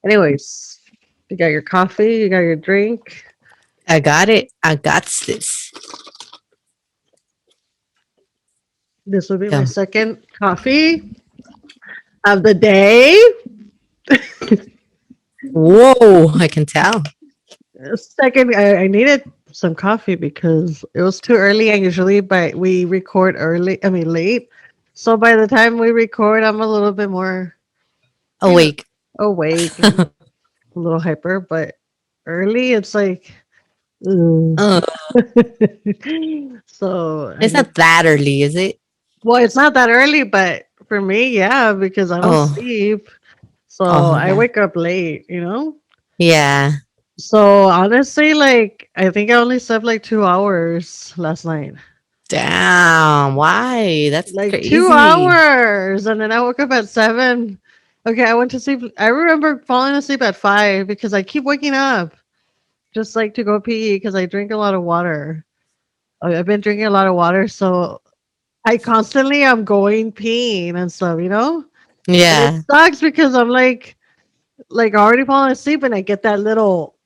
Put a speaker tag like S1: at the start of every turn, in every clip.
S1: Anyways, you got your coffee, you got your drink.
S2: I got it. I got this.
S1: This will be my
S2: Come.
S1: second coffee of the day.
S2: Whoa, I can tell.
S1: Second, I needed some coffee because it was too early, and usually by we record early. I mean late. So by the time we record, I'm a little bit more, you know,
S2: Awake.
S1: awake and a little hyper. But early, it's like, ugh.
S2: uh,
S1: So I
S2: it's
S1: need.
S2: not that early, is it?
S1: Well, it's not that early, but for me, yeah, because I don't
S2: Oh,
S1: sleep. So
S2: oh,
S1: I
S2: okay.
S1: wake up late.
S2: Yeah.
S1: So honestly, like I think I only slept like 2 hours last night.
S2: Damn. Why? That's
S1: Like two
S2: crazy.
S1: hours. And then I woke up at 7. Okay, I went to sleep. I remember falling asleep at 5 because I keep waking up just like to go pee because I drink a lot of water. I've been drinking a lot of water, so I constantly am going peeing and stuff. And it
S2: Yeah.
S1: sucks because I'm like already falling asleep and I get that little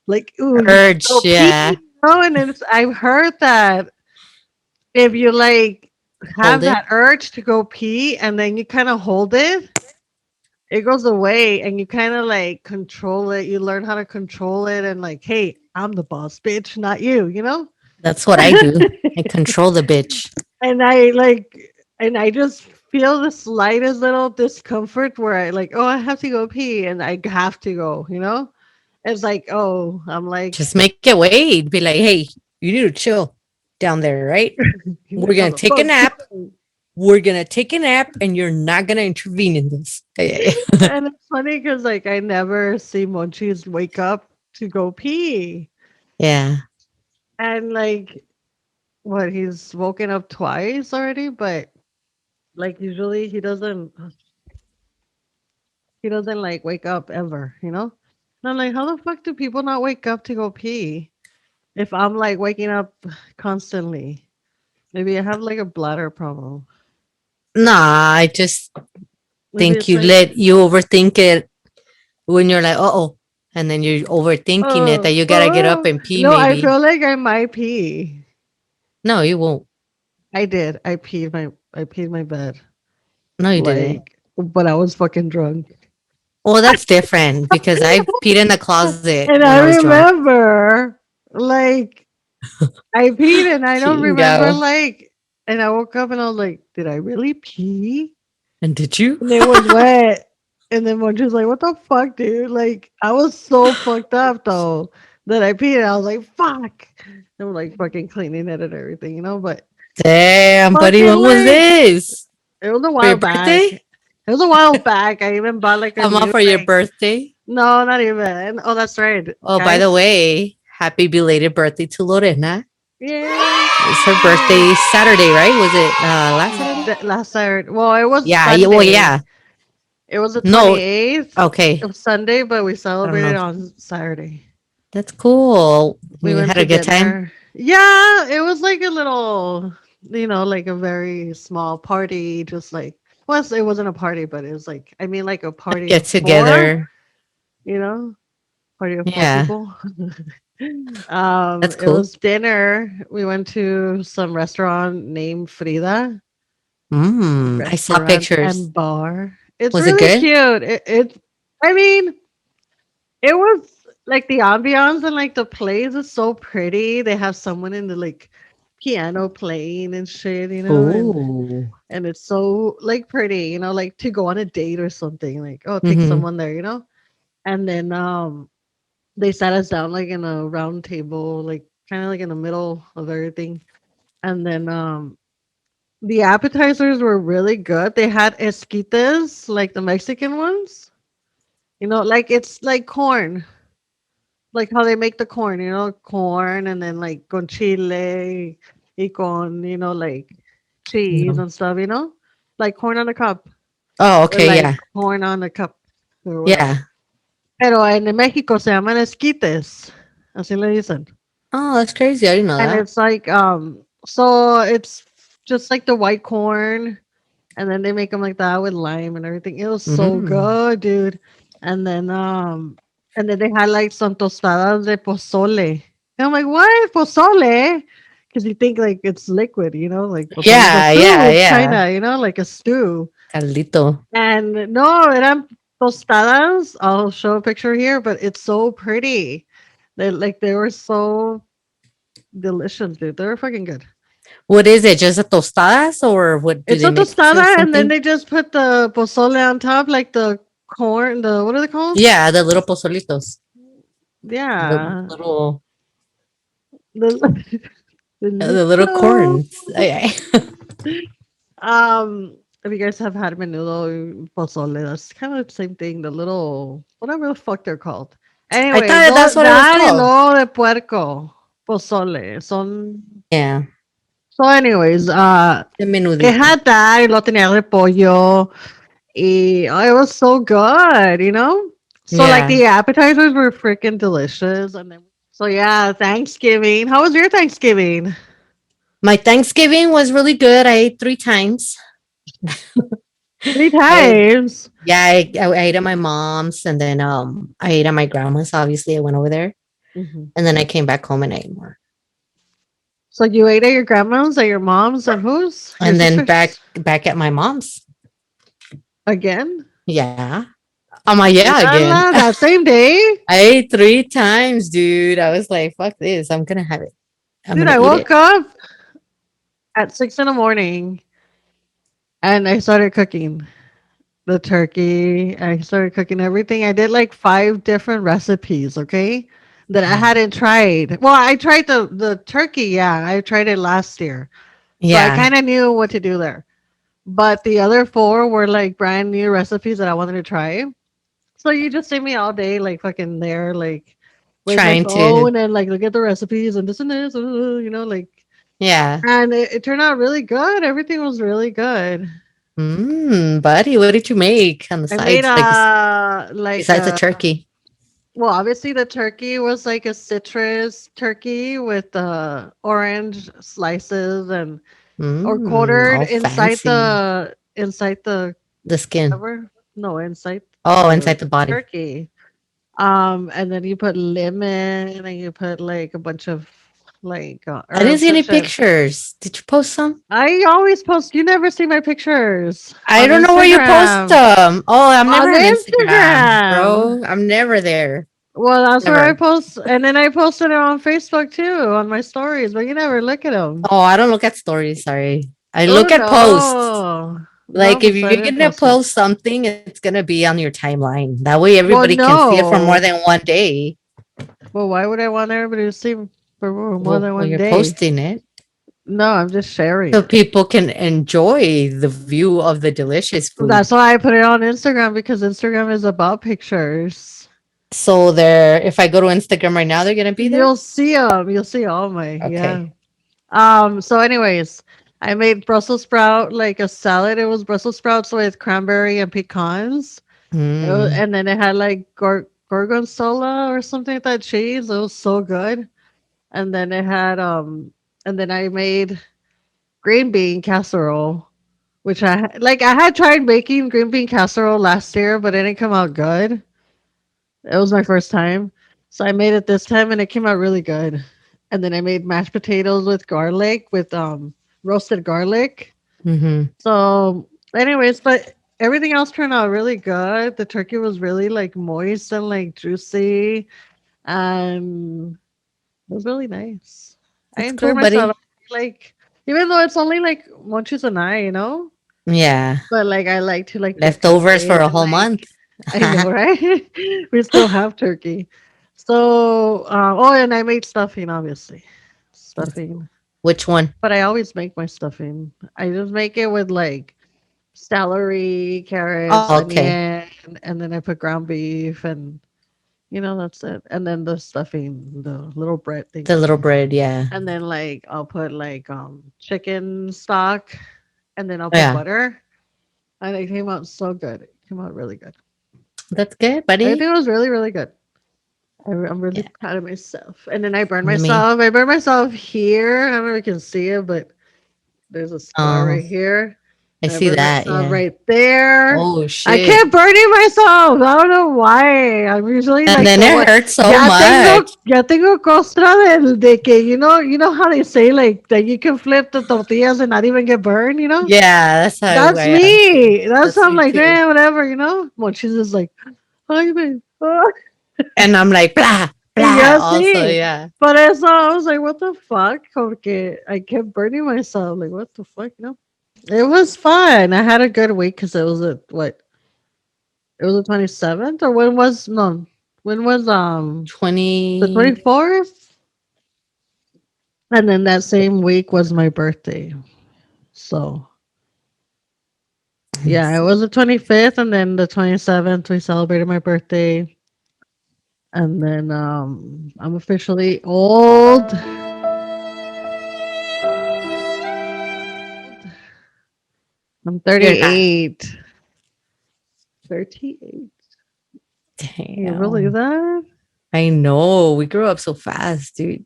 S1: like, ooh, you should
S2: Urge.
S1: go
S2: Yeah.
S1: pee. And I've heard that if you like
S2: Hold
S1: have
S2: it.
S1: that urge to go pee and then you kind of hold it, it goes away and you kind of like control it. You learn how to control it and like, hey, I'm the boss, bitch, not you.
S2: That's what I do. I control the bitch.
S1: And I just feel the slightest little discomfort where I like, oh, I have to go pee and I have to go. It's like, oh, I'm like,
S2: Just make it wait. Be like, hey, you need to chill down there, right?
S1: you
S2: We're
S1: need
S2: gonna
S1: to
S2: take a
S1: fuck.
S2: nap. We're gonna take a nap, and you're not gonna intervene in this.
S1: And it's funny because like I never see Monchis wake up to go pee.
S2: Yeah.
S1: And like what he's woken up twice already, but like usually he doesn't like wake up ever. And I'm like, how the fuck do people not wake up to go pee if I'm like waking up constantly? Maybe I have like a bladder problem.
S2: Nah, I just
S1: Maybe
S2: think
S1: it's
S2: you
S1: like,
S2: let you overthink it when you're like, oh, and then you're overthinking it that you gotta get up and pee.
S1: no, I
S2: Maybe
S1: feel like I might pee.
S2: no, you won't.
S1: I did. I peed my bed.
S2: No, you didn't.
S1: Like, but I was fucking drunk.
S2: Well, that's different because I peed in the closet
S1: And
S2: when I
S1: I
S2: was drunk.
S1: remember, like, I peed and I don't remember,
S2: Chingo.
S1: like, and I woke up and I was like, did I really pee?
S2: And did you?
S1: And it was wet. And then one was like, what the fuck, dude? Like, I was so fucked up though that I peed and I was like, fuck. And I'm like fucking cleaning it and everything. But
S2: Damn, buddy,
S1: fucking
S2: when was
S1: like,
S2: this?
S1: it was a
S2: For your
S1: while back.
S2: birthday?
S1: It was a while back. I even bought like a
S2: Come on
S1: new,
S2: for your
S1: like,
S2: birthday.
S1: no, not even. Oh, that's right,
S2: Oh, by the
S1: guys.
S2: way, happy belated birthday to Lorena.
S1: Yay.
S2: It's her birthday Saturday, right? Was it last Saturday?
S1: Last Saturday. Well, it was
S2: Yeah, well,
S1: Sunday.
S2: yeah.
S1: It was the
S2: No,
S1: 28th. It
S2: okay.
S1: was Sunday, but we
S2: I don't
S1: celebrated
S2: know.
S1: on Saturday.
S2: That's cool.
S1: We
S2: You
S1: went
S2: had a
S1: to
S2: good time?
S1: dinner. Yeah, it was like a little, like a very small party. Just like, well, it wasn't a party, but it was like, I mean, like a
S2: A
S1: party
S2: get
S1: of four.
S2: together.
S1: You know, party of four
S2: Yeah,
S1: people.
S2: that's
S1: It
S2: cool.
S1: was dinner. We went to some restaurant named Frida
S2: I saw
S1: restaurant
S2: pictures.
S1: and bar. It's
S2: Was it
S1: really
S2: good?
S1: cute. I mean, it was like the ambiance and like the place is so pretty. They have someone in the like piano playing and shit,
S2: Oh.
S1: and it's so like pretty, like to go on a date or something. Like, oh, take
S2: Mm-hmm.
S1: someone there. And then they sat us down like in a round table, like kind of like in the middle of everything. And then the appetizers were really good. They had esquites, like the Mexican ones. Like it's like corn, like how they make the corn, corn and then like con chile y con, like cheese
S2: No.
S1: and stuff, like corn on a cup
S2: Oh,
S1: or
S2: okay,
S1: like
S2: yeah.
S1: corn on a cup or whatever.
S2: Yeah.
S1: Pero en México se llaman esquites, así le dicen.
S2: Oh, that's crazy. I didn't know
S1: And
S2: that.
S1: it's like, so it's just like the white corn, and then they make them like that with lime and everything. It was so
S2: Mm.
S1: good, dude. And then they had like some tostadas de pozole. And I'm like, what pozole? Because you think like it's liquid, like pozole is a
S2: Yeah, yeah,
S1: soup,
S2: yeah.
S1: kind of, like a stew.
S2: Caldito.
S1: And no, eran tostadas. I'll show a picture here, but it's so pretty. They were so delicious, dude. They were fucking good.
S2: What is it? Just a tostadas or what do
S1: It's
S2: they
S1: a
S2: mix with
S1: tostada, and then
S2: something?
S1: they just put the pozole on top, like the corn. The what are they called?
S2: Yeah, the little pozolitos. The
S1: Yeah,
S2: little
S1: the, the
S2: the little
S1: little.
S2: corns.
S1: If you guys have had menudo pozole, that's kind of the same thing. The little whatever the fuck they're called.
S2: I
S1: Anyways,
S2: thought that's what it was
S1: that y
S2: called.
S1: lo de puerco pozole son.
S2: Yeah,
S1: So, anyways,
S2: the
S1: it
S2: menudito.
S1: had that. Y lo tenía de pollo. It was so good. So, like,
S2: Yeah.
S1: the appetizers were freaking delicious. And then, so yeah, Thanksgiving. How was your Thanksgiving?
S2: My Thanksgiving was really good. I ate 3 times.
S1: Three
S2: I
S1: times.
S2: Yeah, I ate at my mom's and then I ate at my grandma's. Obviously, I went over there
S1: Mhm.
S2: and then I came back home and ate more.
S1: So you ate at your grandma's, at your mom's, and whose? Your
S2: And then back
S1: sister's?
S2: back at my mom's.
S1: Again?
S2: Yeah. Yeah,
S1: La
S2: again.
S1: la, that same day?
S2: I ate 3 times, dude. I was like, fuck this. I'm gonna have it. I'm
S1: Dude,
S2: gonna
S1: I
S2: eat
S1: woke
S2: it.
S1: up at 6 in the morning and I started cooking the turkey. I started cooking everything. I did like 5 different recipes, okay? That I
S2: Wow.
S1: hadn't tried. Well, I tried the turkey, yeah. I tried it last year. So I
S2: Yeah.
S1: kind of knew what to do there. But the other four were like brand new recipes that I wanted to try. So you just see me all day, like fucking there, like with my
S2: Trying to
S1: phone and like look at the recipes and this and this, like,
S2: yeah.
S1: and it turned out really good. Everything was really good.
S2: Buddy, what did you make on the
S1: I made
S2: sides? Like
S1: like
S2: besides the turkey.
S1: well, obviously the turkey was like a citrus turkey with orange slices and or quartered
S2: All fancy.
S1: inside the
S2: The skin.
S1: cover. No, inside
S2: Oh,
S1: the
S2: inside the body.
S1: turkey. And then you put lemon and you put like a bunch of like
S2: I didn't
S1: herbs
S2: see
S1: and
S2: any
S1: shit.
S2: pictures. Did you post some?
S1: I always post. You never see my pictures
S2: I
S1: on
S2: don't know where you post
S1: Instagram.
S2: them. Oh, I'm never
S1: On
S2: on Instagram,
S1: Instagram.
S2: bro. I'm never there.
S1: Well, that's where I
S2: Never.
S1: post, and then I posted it on Facebook too on my stories, but you never look at them.
S2: Oh, I don't look at stories. Sorry. I
S1: Oh
S2: look at posts.
S1: no, no,
S2: Like if
S1: pues I
S2: you're
S1: didn't
S2: gonna
S1: post it.
S2: post something, it's gonna be on your timeline. That way
S1: Well,
S2: everybody can see it for more
S1: no.
S2: than one day.
S1: Well, why would I want everybody to see for more than
S2: Well,
S1: one
S2: you're
S1: day?
S2: posting it.
S1: No, I'm just sharing
S2: So
S1: it.
S2: people can enjoy the view of the delicious food.
S1: That's why I put it on Instagram because Instagram is about pictures.
S2: So there, if I go to Instagram right now, they're gonna be there.
S1: You'll see them. You'll see all my
S2: Okay.
S1: yeah. So anyways, I made Brussels sprout like a salad. It was Brussels sprouts with cranberry and pecans.
S2: Mm.
S1: And then it had like gorgonzola or something like that cheese. It was so good. And then it had and then I made green bean casserole, which I had tried making green bean casserole last year, but it didn't come out good. It was my first time. So I made it this time and it came out really good. And then I made mashed potatoes with garlic, with roasted garlic.
S2: Hmm.
S1: So anyways, but everything else turned out really good. The turkey was really like moist and like juicy and it was really nice. I
S2: That's
S1: enjoyed
S2: cool,
S1: myself.
S2: buddy.
S1: Like even though it's only like Monchis and I,
S2: Yeah.
S1: but like I like to like
S2: Leftovers for
S1: participate
S2: a
S1: and
S2: whole
S1: like
S2: month.
S1: I know, right? We still have turkey. So, oh, and I made stuffing, obviously. Stuffing.
S2: Which one?
S1: But I always make my stuffing. I just make it with like celery, carrots,
S2: Oh, okay.
S1: onion, and then I put ground beef and that's it. And then the stuffing, the little bread
S2: The
S1: things.
S2: little bread, yeah.
S1: And then like I'll put like chicken stock and then I'll put
S2: Yeah.
S1: butter. And it came out so good. It came out really good.
S2: That's good,
S1: I think
S2: buddy.
S1: it was really, really good. I'm really
S2: Yeah.
S1: proud of myself. And then I burned
S2: Let me
S1: myself. I burned myself here. I don't know if you can see it, but there's a scar
S2: um
S1: right here.
S2: I
S1: I
S2: see
S1: burned
S2: that.
S1: myself
S2: Yeah.
S1: right there.
S2: Oh
S1: I
S2: shit.
S1: kept burning myself. I don't know why. I'm usually
S2: And
S1: like
S2: then
S1: the
S2: it
S1: one.
S2: hurts so much.
S1: Ya tengo costra de que you know how they say like that you can flip the tortillas and not even get burned. You know,
S2: Yeah, that's how I
S1: that's
S2: am too.
S1: me. That's
S2: That's
S1: how I'm
S2: me
S1: like,
S2: too.
S1: man, whatever. You know, well, she's just like, ay, man.
S2: And I'm like blah blah.
S1: Yeah,
S2: Also,
S1: see.
S2: yeah.
S1: But I was like, what the fuck? Porque I kept burning myself. Like, what the fuck? No. It was fun. I had a good week because it was a what? It was the 27th or when was no? When was the
S2: 20.
S1: 24th? And then that same week was my birthday. So
S2: Let's
S1: yeah, it
S2: see.
S1: was the 25th and then the 27th we celebrated my birthday. And then I'm officially old. I'm
S2: You're not.
S1: 38. 38. Can you believe
S2: Damn.
S1: that?
S2: I know. We grew up so fast, dude.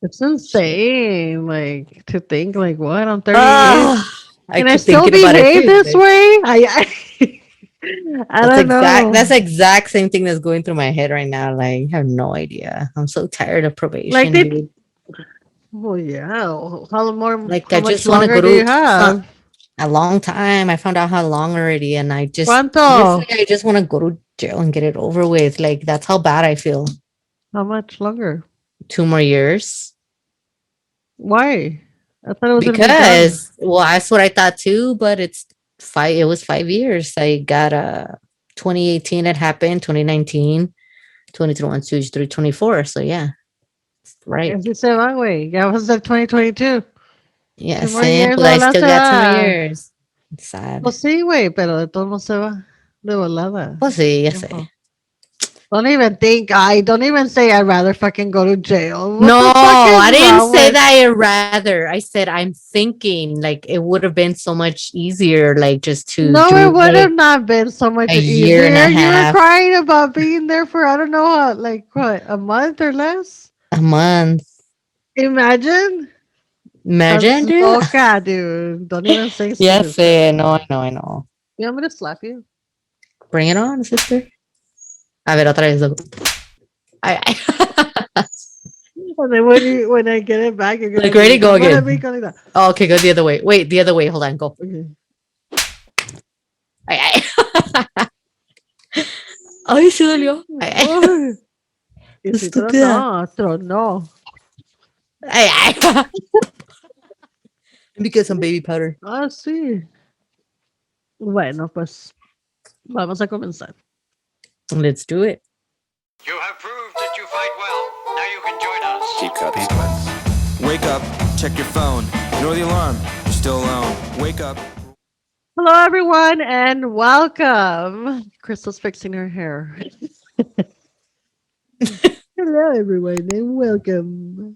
S1: It's
S2: Shit.
S1: insane, like to think like what I'm 38
S2: Ah, I
S1: and I
S2: keep
S1: still
S2: thinking about it
S1: behave
S2: too.
S1: this
S2: Like,
S1: way. I don't know.
S2: that's the exact same thing that's going through my head right now. Like, I have no idea. I'm so tired of
S1: Like
S2: probation,
S1: they
S2: dude.
S1: well yeah.
S2: Like,
S1: How
S2: I
S1: much
S2: just want to
S1: longer
S2: go
S1: do you
S2: to
S1: have?
S2: a long time. I found out how long already, and I just
S1: ¿Cuánto?
S2: honestly, I just want to go to jail and get it over with. Like, that's how bad I feel.
S1: How much longer?
S2: 2 more years.
S1: Why? I thought it was gonna be done.
S2: Because, well, that's what I thought too, but it was 5 years. I got 2018 it happened, 2019, 2021, 2, 3, 24. So yeah, right.
S1: Así se va, güey. Ya vas a ser 2022.
S2: Yeah,
S1: 2 more years,
S2: simple.
S1: de
S2: I
S1: volada
S2: still
S1: se
S2: got 2 more
S1: va.
S2: years. It's sad.
S1: Pues sí, güey, pero de todos modos se va. De volada.
S2: Pues sí, ya sé.
S1: Tiempo. Don't even think. I don't even say I'd rather fucking go to jail. What
S2: No,
S1: the fuck is
S2: I didn't
S1: wrong
S2: say
S1: with?
S2: that I rather. I said I'm thinking like it would have been so much easier, like just to
S1: No,
S2: do
S1: it would have
S2: like
S1: not been so
S2: a
S1: much
S2: year and a
S1: easier. You were
S2: half,
S1: crying about being there for I don't know how, like what, a month or less.
S2: a month.
S1: Imagine.
S2: Imagine,
S1: That's
S2: dude.
S1: loca, dude. Don't even say
S2: Yeah,
S1: stupid shit.
S2: sé. No, I know, I know.
S1: You want me to slap you?
S2: Bring it on, sister. A ver, otra vez. Ay, ay.
S1: And then when I get it back, you're gonna
S2: Like,
S1: be
S2: ready?
S1: like,
S2: Go
S1: "Come on,
S2: again.
S1: like that."
S2: Oh, okay, go the other way. Wait, the other way. Hold on, go.
S1: Okay.
S2: Ay, ay. Ay, sí dolió. Ay, ay.
S1: Ay, y si
S2: Estúpida.
S1: tronó, tronó.
S2: Ay, ay. Let me get some baby powder.
S1: Ah, sí. Bueno, pues vamos a comenzar.
S2: Let's do it.
S3: You have proved that you fight well. Now you can join us.
S4: Keep cups. Wake up, check your phone. Ignore the alarm. You're still alone. Wake up.
S1: Hello, everyone, and welcome. Crystal's fixing her hair. Hello, everyone, and welcome.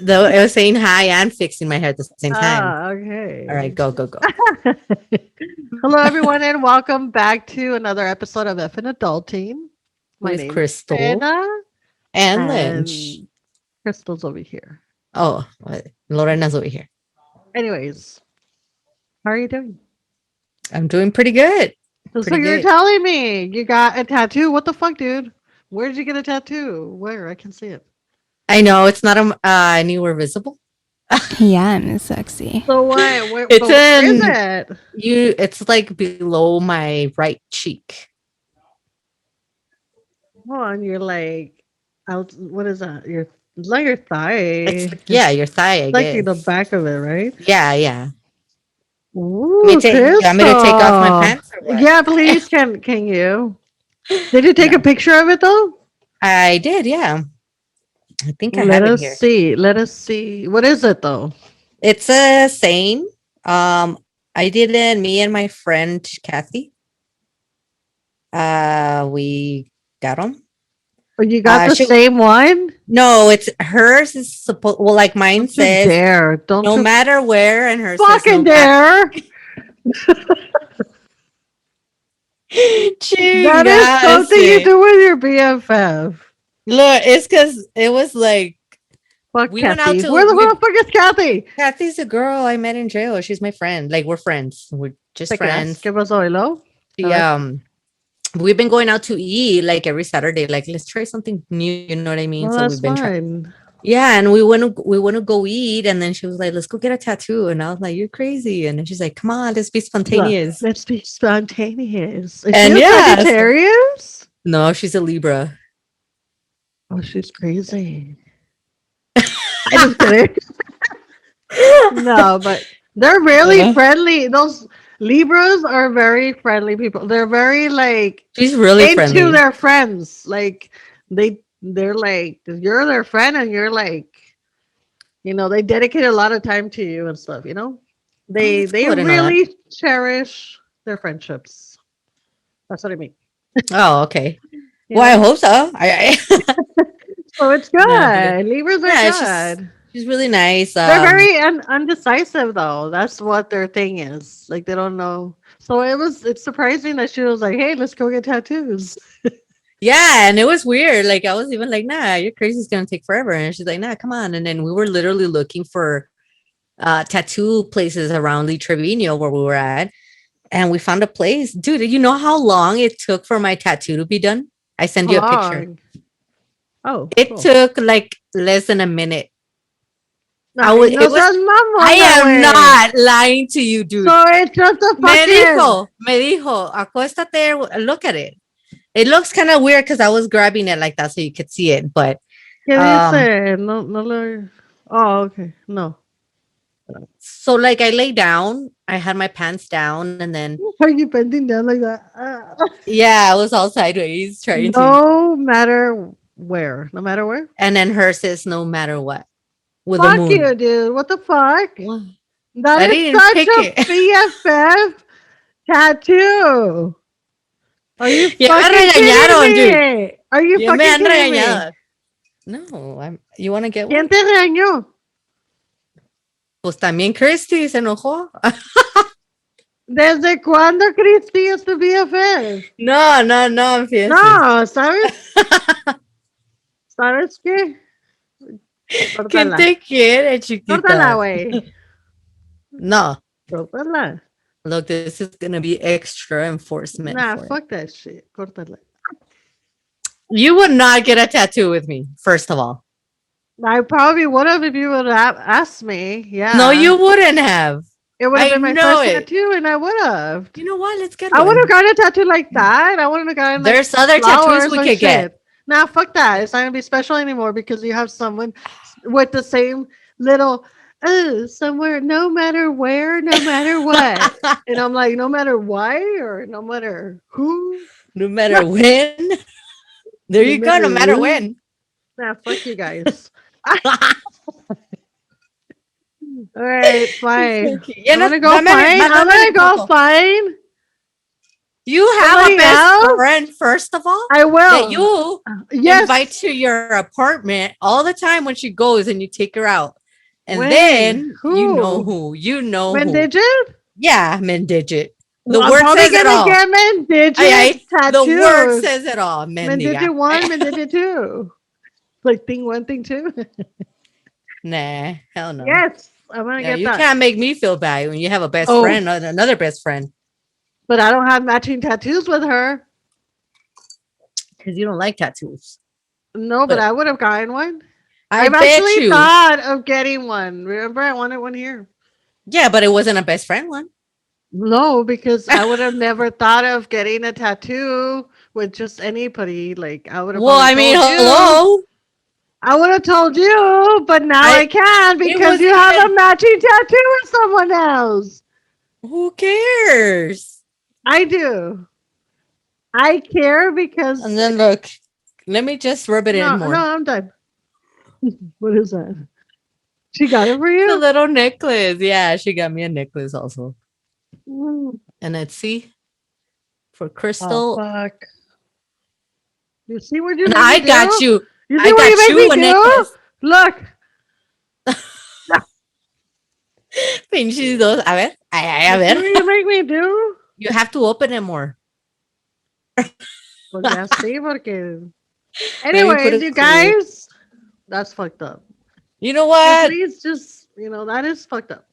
S2: Though I was saying hi and fixing my hair at the same time.
S1: Ah,
S2: All right,
S1: okay.
S2: go, go, go.
S1: Hello, everyone, and welcome back to another episode of F and Adulting. My
S2: With
S1: name's
S2: Crystal
S1: Anna,
S2: and Lynch.
S1: and Crystal's over here.
S2: Oh, what? Lorena's over here.
S1: Anyways, how are you doing?
S2: I'm doing pretty good.
S1: So
S2: Pretty
S1: you're
S2: good.
S1: telling me you got a tattoo? What the fuck, dude? Where did you get a tattoo? Where? I can see it.
S2: I know it's not anywhere visible.
S5: Yeah, I'm sexy.
S1: So what?
S2: It's
S1: But where is
S2: in
S1: it?
S2: it's like below my right cheek.
S1: Hold on, you're like out. What is that? It's like your
S2: It's
S1: thigh.
S2: like, yeah, your thigh, I
S1: Like in the
S2: guess.
S1: back of it, right?
S2: Yeah, yeah.
S1: Ooh,
S2: You want me to take off my
S1: Crystal.
S2: pants or what?
S1: Yeah, please. Can you? Did you take a
S2: No.
S1: picture of it though?
S2: I did, yeah. I think I
S1: Let
S2: have it
S1: us
S2: here.
S1: see. Let us see. What is it though?
S2: It's a saying. I did it, me and my friend Kathy. We got them.
S1: Oh, you got the
S2: She
S1: same one?
S2: no, it's hers is supposed well, like mine
S1: Don't you
S2: says
S1: dare! Don't
S2: no
S1: you
S2: matter where, and hers says no
S1: fucking
S2: matter.
S1: dare! That is something you
S2: Chingase.
S1: do with your BFF.
S2: Look, it's because it was like
S1: Fuck
S2: We went out
S1: Kathy.
S2: to
S1: Where the fuck is Kathy?
S2: Kathy's a girl I met in jail. She's my friend. Like we're friends. We're just
S1: ¿Te creas?
S2: friends.
S1: ¿Qué pasó, Hilo? A
S2: She,
S1: ver.
S2: we've been going out to eat like every Saturday. Like let's try something new. You know what I mean?
S1: Well,
S2: So
S1: that's
S2: we've been trying.
S1: fine.
S2: Yeah, and we want to go eat, and then she was like, "Let's go get a tattoo," and I was like, "You're crazy," and then she's like, "Come on, let's be
S1: Look,
S2: spontaneous."
S1: let's be spontaneous. Is she
S2: And
S1: a
S2: yeah,
S1: Sagittarius?
S2: no, she's a Libra.
S1: Oh, she's crazy. I just kidding. No, but they're really
S2: Yeah.
S1: friendly. Those Libras are very friendly people. They're very like
S2: She's really
S1: into
S2: friendly.
S1: their friends. Like they're like you're their friend and you're like, they dedicate a lot of time to you and stuff,
S2: Oh,
S1: They
S2: that's
S1: they
S2: cool. I didn't know that.
S1: really cherish their friendships. That's what I mean.
S2: Oh, okay.
S1: You
S2: Well, I
S1: know?
S2: hope so.
S1: So it's
S2: No, because
S1: good. Libras are
S2: yeah, she's
S1: good.
S2: she's really nice.
S1: They're very undecisive though. That's what their thing is. Like they don't know. So it's surprising that she was like, "Hey, let's go get tattoos."
S2: Yeah, and it was weird. Like I was even like, "Nah, you're crazy. It's gonna take forever." And she's like, "Nah, come on." And then we were literally looking for tattoo places around Lee Trevino where we were at, and we found a place. Dude, you know how long it took for my tattoo to be done? I send
S1: How
S2: you a picture.
S1: long? Oh,
S2: It
S1: cool.
S2: took like less than a minute. I
S1: Ay,
S2: was
S1: no
S2: it was
S1: seas
S2: I
S1: mamona,
S2: am
S1: güey.
S2: not lying to you, dude.
S1: So it's just a
S2: Me
S1: fucking.
S2: dijo, acuéstate, look at it. It looks kind of weird because I was grabbing it like that so you could see it, but
S1: ¿Qué
S2: um,
S1: dice? No, no le. Oh, okay. No.
S2: so like I lay down, I had my pants down, and then
S1: Are you bending down like that?
S2: yeah, I was all sideways trying to,
S1: No matter where. No matter where.
S2: and then hers says no matter what with a
S1: Fuck
S2: moon.
S1: you, dude. What the fuck?
S2: What?
S1: That
S2: I
S1: is
S2: didn't
S1: such
S2: pick
S1: a
S2: it.
S1: BFF tattoo. Are you
S2: Ya me
S1: fucking kidding
S2: regañaron, dude.
S1: me? Are you
S2: Ya me
S1: fucking
S2: han
S1: kidding me?
S2: regañado. No, you want to get
S1: ¿Quién
S2: one?
S1: te regañó?
S2: Pues también Christy se enojó.
S1: ¿Desde cuándo Christy es tu BFF?
S2: No, fíjense.
S1: No, ¿sabes? ¿Sabes qué?
S2: ¿Quién
S1: Córtala.
S2: te quiere,
S1: Córtala,
S2: chiquita?
S1: güey.
S2: No.
S1: Córtala.
S2: Look, this is gonna be extra enforcement
S1: Nah,
S2: for it.
S1: fuck that shit. Córtala.
S2: You would not get a tattoo with me, first of all.
S1: I probably would have if you would have asked me. Yeah.
S2: No, you wouldn't have.
S1: It would have
S2: I
S1: been my
S2: know
S1: first
S2: it.
S1: tattoo, and I would have.
S2: You know what? Let's get
S1: I would
S2: one.
S1: have gotten a tattoo like that. I wouldn't have gotten like
S2: There's other tattoos
S1: flowers
S2: we
S1: or
S2: could get.
S1: shit. Nah, fuck that. It's not gonna be special anymore because you have someone with the same little somewhere, no matter where, no matter what. And I'm like, no matter why or no matter who,
S2: No matter when. There
S1: no
S2: you go. No matter
S1: who.
S2: when.
S1: Nah, fuck you guys. All right, fine.
S2: Ya
S1: I'm
S2: no,
S1: gonna go find. I'm
S2: mándame
S1: gonna go
S2: foto.
S1: find
S2: You have a
S1: somebody
S2: best
S1: else.
S2: friend, first of all,
S1: I
S2: that
S1: will.
S2: you
S1: Yes.
S2: invite to your apartment all the time when she goes and you take her out. And
S1: When?
S2: then
S1: Who?
S2: you know who. You know
S1: Men
S2: who.
S1: digit?
S2: Yeah, Mendigit. The
S1: Well, I'm
S2: word
S1: probably
S2: says it
S1: gonna
S2: all.
S1: get men digit
S2: Ay,
S1: tattoos.
S2: the word says it all.
S1: Men
S2: Mendiga.
S1: digit one, men digit two. Like thing one, thing two.
S2: Nah, hell no.
S1: Yes, I'm gonna
S2: Yeah,
S1: get
S2: you
S1: that.
S2: can't make me feel bad when you have a best
S1: Oh.
S2: friend, another best friend,
S1: But I don't have matching tattoos with her.
S2: because you don't like tattoos.
S1: No, but
S2: But
S1: I would have gotten one.
S2: I
S1: I've
S2: bet
S1: actually
S2: you.
S1: thought of getting one. Remember, I wanted one here.
S2: Yeah, but it wasn't a best friend one.
S1: No, because I would have never thought of getting a tattoo with just anybody. Like I would have.
S2: Well, I mean,
S1: told you.
S2: hello.
S1: I would have told you, but now I can't because you have a matching tattoo with someone else.
S2: Who cares?
S1: I do. I care because.
S2: And then look, let me just rub it
S1: No,
S2: in more.
S1: no, I'm done. What is that? She got it for
S2: It's a
S1: you?
S2: little necklace. Yeah, she got me a necklace also.
S1: Mm.
S2: And let's see for
S1: Oh,
S2: crystal.
S1: fuck. You see what you
S2: And
S1: make me
S2: I
S1: do?
S2: got you.
S1: You
S2: I
S1: see what
S2: got
S1: you make
S2: you
S1: me
S2: a
S1: do?
S2: necklace.
S1: Look.
S2: Pinches dos. A ver. A
S1: You see
S2: ver.
S1: what you make me do?
S2: You have to open it more.
S1: Pues ya sí, porque.
S2: Maybe put
S1: Anyways,
S2: a
S1: you
S2: clue.
S1: guys, that's fucked up.
S2: You know
S1: And
S2: what?
S1: please just, that is fucked up.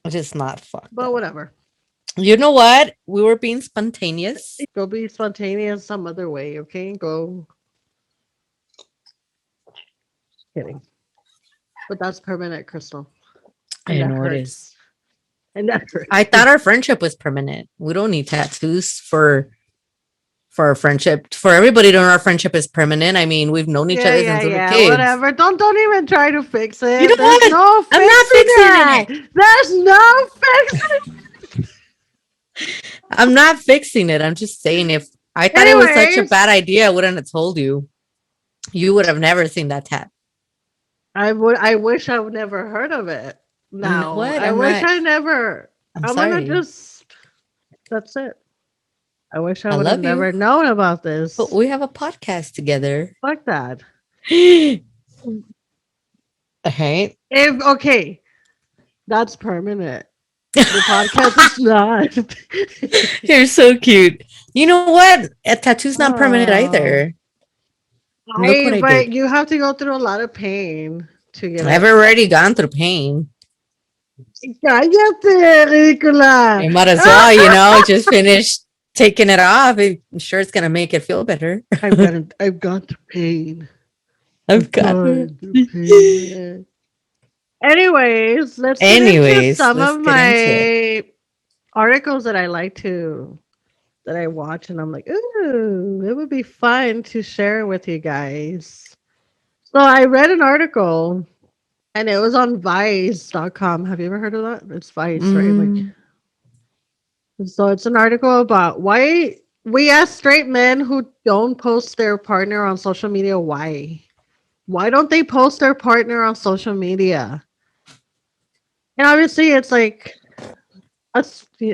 S2: Just not fucked
S1: But
S2: up.
S1: whatever.
S2: You know what? We were being spontaneous.
S1: Go be spontaneous some other way, okay? Go kidding. But that's permanent, Crystal. And
S2: I
S1: that
S2: know it is.
S1: hurts. And that
S2: I
S1: hurts.
S2: thought our friendship was permanent. We don't need tattoos for our friendship. For everybody to know our friendship is permanent. I mean, we've known each
S1: Yeah,
S2: other
S1: yeah,
S2: since we were
S1: yeah.
S2: kids.
S1: Whatever. Don't even try to fix
S2: You know
S1: it. There's
S2: what?
S1: no
S2: I'm not
S1: fixing
S2: fixing
S1: it.
S2: it.
S1: There's no fixing.
S2: I'm not fixing it. I'm just saying if I thought it was such a
S1: Anyways,
S2: bad idea, I wouldn't have told you. You would have never seen that tat.
S1: I wish I would never heard of it.
S2: You know
S1: No,
S2: what?
S1: I
S2: I'm
S1: wish
S2: not.
S1: I never.
S2: I'm
S1: I'm gonna
S2: sorry.
S1: just. That's it. I wish I
S2: I
S1: would have
S2: love
S1: never
S2: you,
S1: known about
S2: but
S1: this.
S2: we have a podcast together.
S1: Fuck that.
S2: Right?
S1: If okay, that's permanent. The podcast is not.
S2: You're so cute. You know what? A tattoo's not permanent
S1: Oh,
S2: either. Look what I
S1: but
S2: did.
S1: you have to go through a lot of pain to get
S2: I've
S1: it.
S2: already gone through pain.
S1: Cállate, ridícula.
S2: I might as well, just finish taking it off. I'm sure it's gonna make it feel better.
S1: I've gone through pain.
S2: I've
S1: I've
S2: got
S1: gone through pain.
S2: it.
S1: Yeah. Anyways, let's get into
S2: Anyways,
S1: some
S2: let's
S1: of
S2: get into it.
S1: my articles that I like to that I watch, and I'm like, ooh, it would be fun to share with you guys. So I read an article, and it was on Vice.com. Have you ever heard of that? It's Vice, right? Like,
S2: Mm,
S1: so it's an article about why we ask straight men who don't post their partner on social media why. Why don't they post their partner on social media? And obviously, it's like a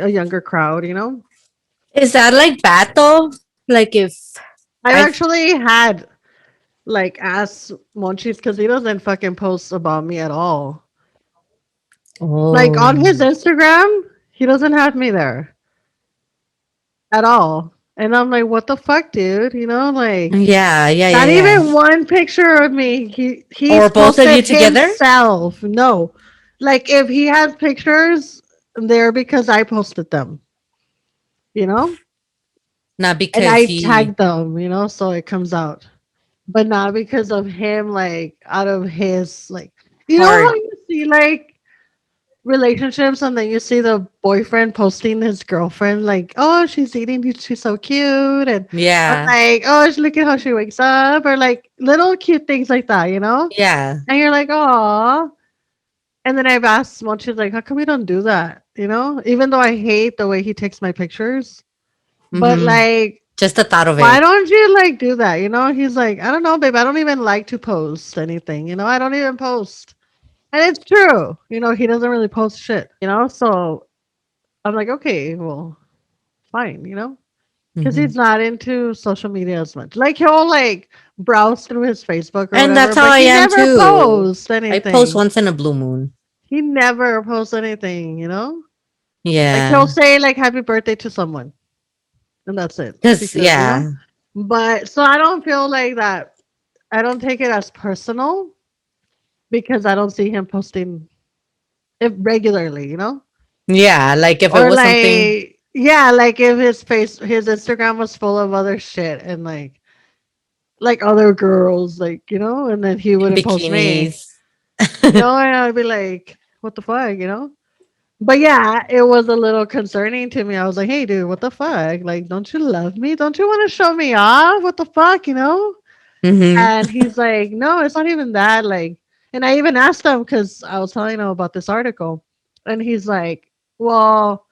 S1: younger crowd.
S2: is that like bad though? Like if
S1: I've
S2: I
S1: actually had like asked Monchis because he doesn't fucking post about me at all. Like on his
S2: oh
S1: Instagram, he doesn't have me there at all. And I'm like, what the fuck, dude? Like
S2: yeah, yeah, yeah,
S1: not
S2: yeah.
S1: even one picture of me. He's
S2: Or both of
S1: posted
S2: you together?
S1: himself. No. Like if he has pictures, they're because I posted them, you know?
S2: Not
S1: And
S2: because
S1: I
S2: he
S1: tagged them, so it comes out. But not because of him, like out of his like how
S2: hard.
S1: you see like relationships and then you see the boyfriend posting his girlfriend like, oh, she's eating, she's so cute, and I'm
S2: Yeah.
S1: like, oh, look at how she wakes up, or like little cute things like that.
S2: Yeah.
S1: And you're like, oh. And then I've asked Mom, she's like, how come we don't do that? Even though I hate the way he takes my pictures. But
S2: Mm-hmm.
S1: like,
S2: Just the thought of
S1: why
S2: it.
S1: don't you like do that? He's like, I don't know, babe. I don't even like to post anything. I don't even post. And it's true. He doesn't really post shit. So I'm like, okay, well, fine. Because
S2: Hmm.
S1: he's not into social media as much. Like he'll like browse through his Facebook or
S2: And
S1: whatever,
S2: that's how
S1: but
S2: I
S1: he
S2: am
S1: never
S2: too.
S1: posts
S2: I post
S1: anything.
S2: once in a blue moon.
S1: He never posts anything. Like he'll
S2: Yeah.
S1: say like happy birthday to someone. And that's it.
S2: Cause
S1: Because.
S2: yeah.
S1: But so I don't feel like that. I don't take it as personal because I don't see him posting it regularly.
S2: Yeah. Like if it
S1: Or
S2: was something
S1: like, yeah, like if his Instagram was full of other shit and like other girls, like, and then he
S2: in
S1: wouldn't post me,
S2: bikinis.
S1: and I'd be like, what the fuck? But yeah, it was a little concerning to me. I was like, hey, dude, what the fuck? Like, don't you love me? Don't you want to show me off? What the fuck?
S2: Hmm.
S1: And he's like, no, it's not even that. Like, and I even asked him because I was telling him about this article, and he's like, well,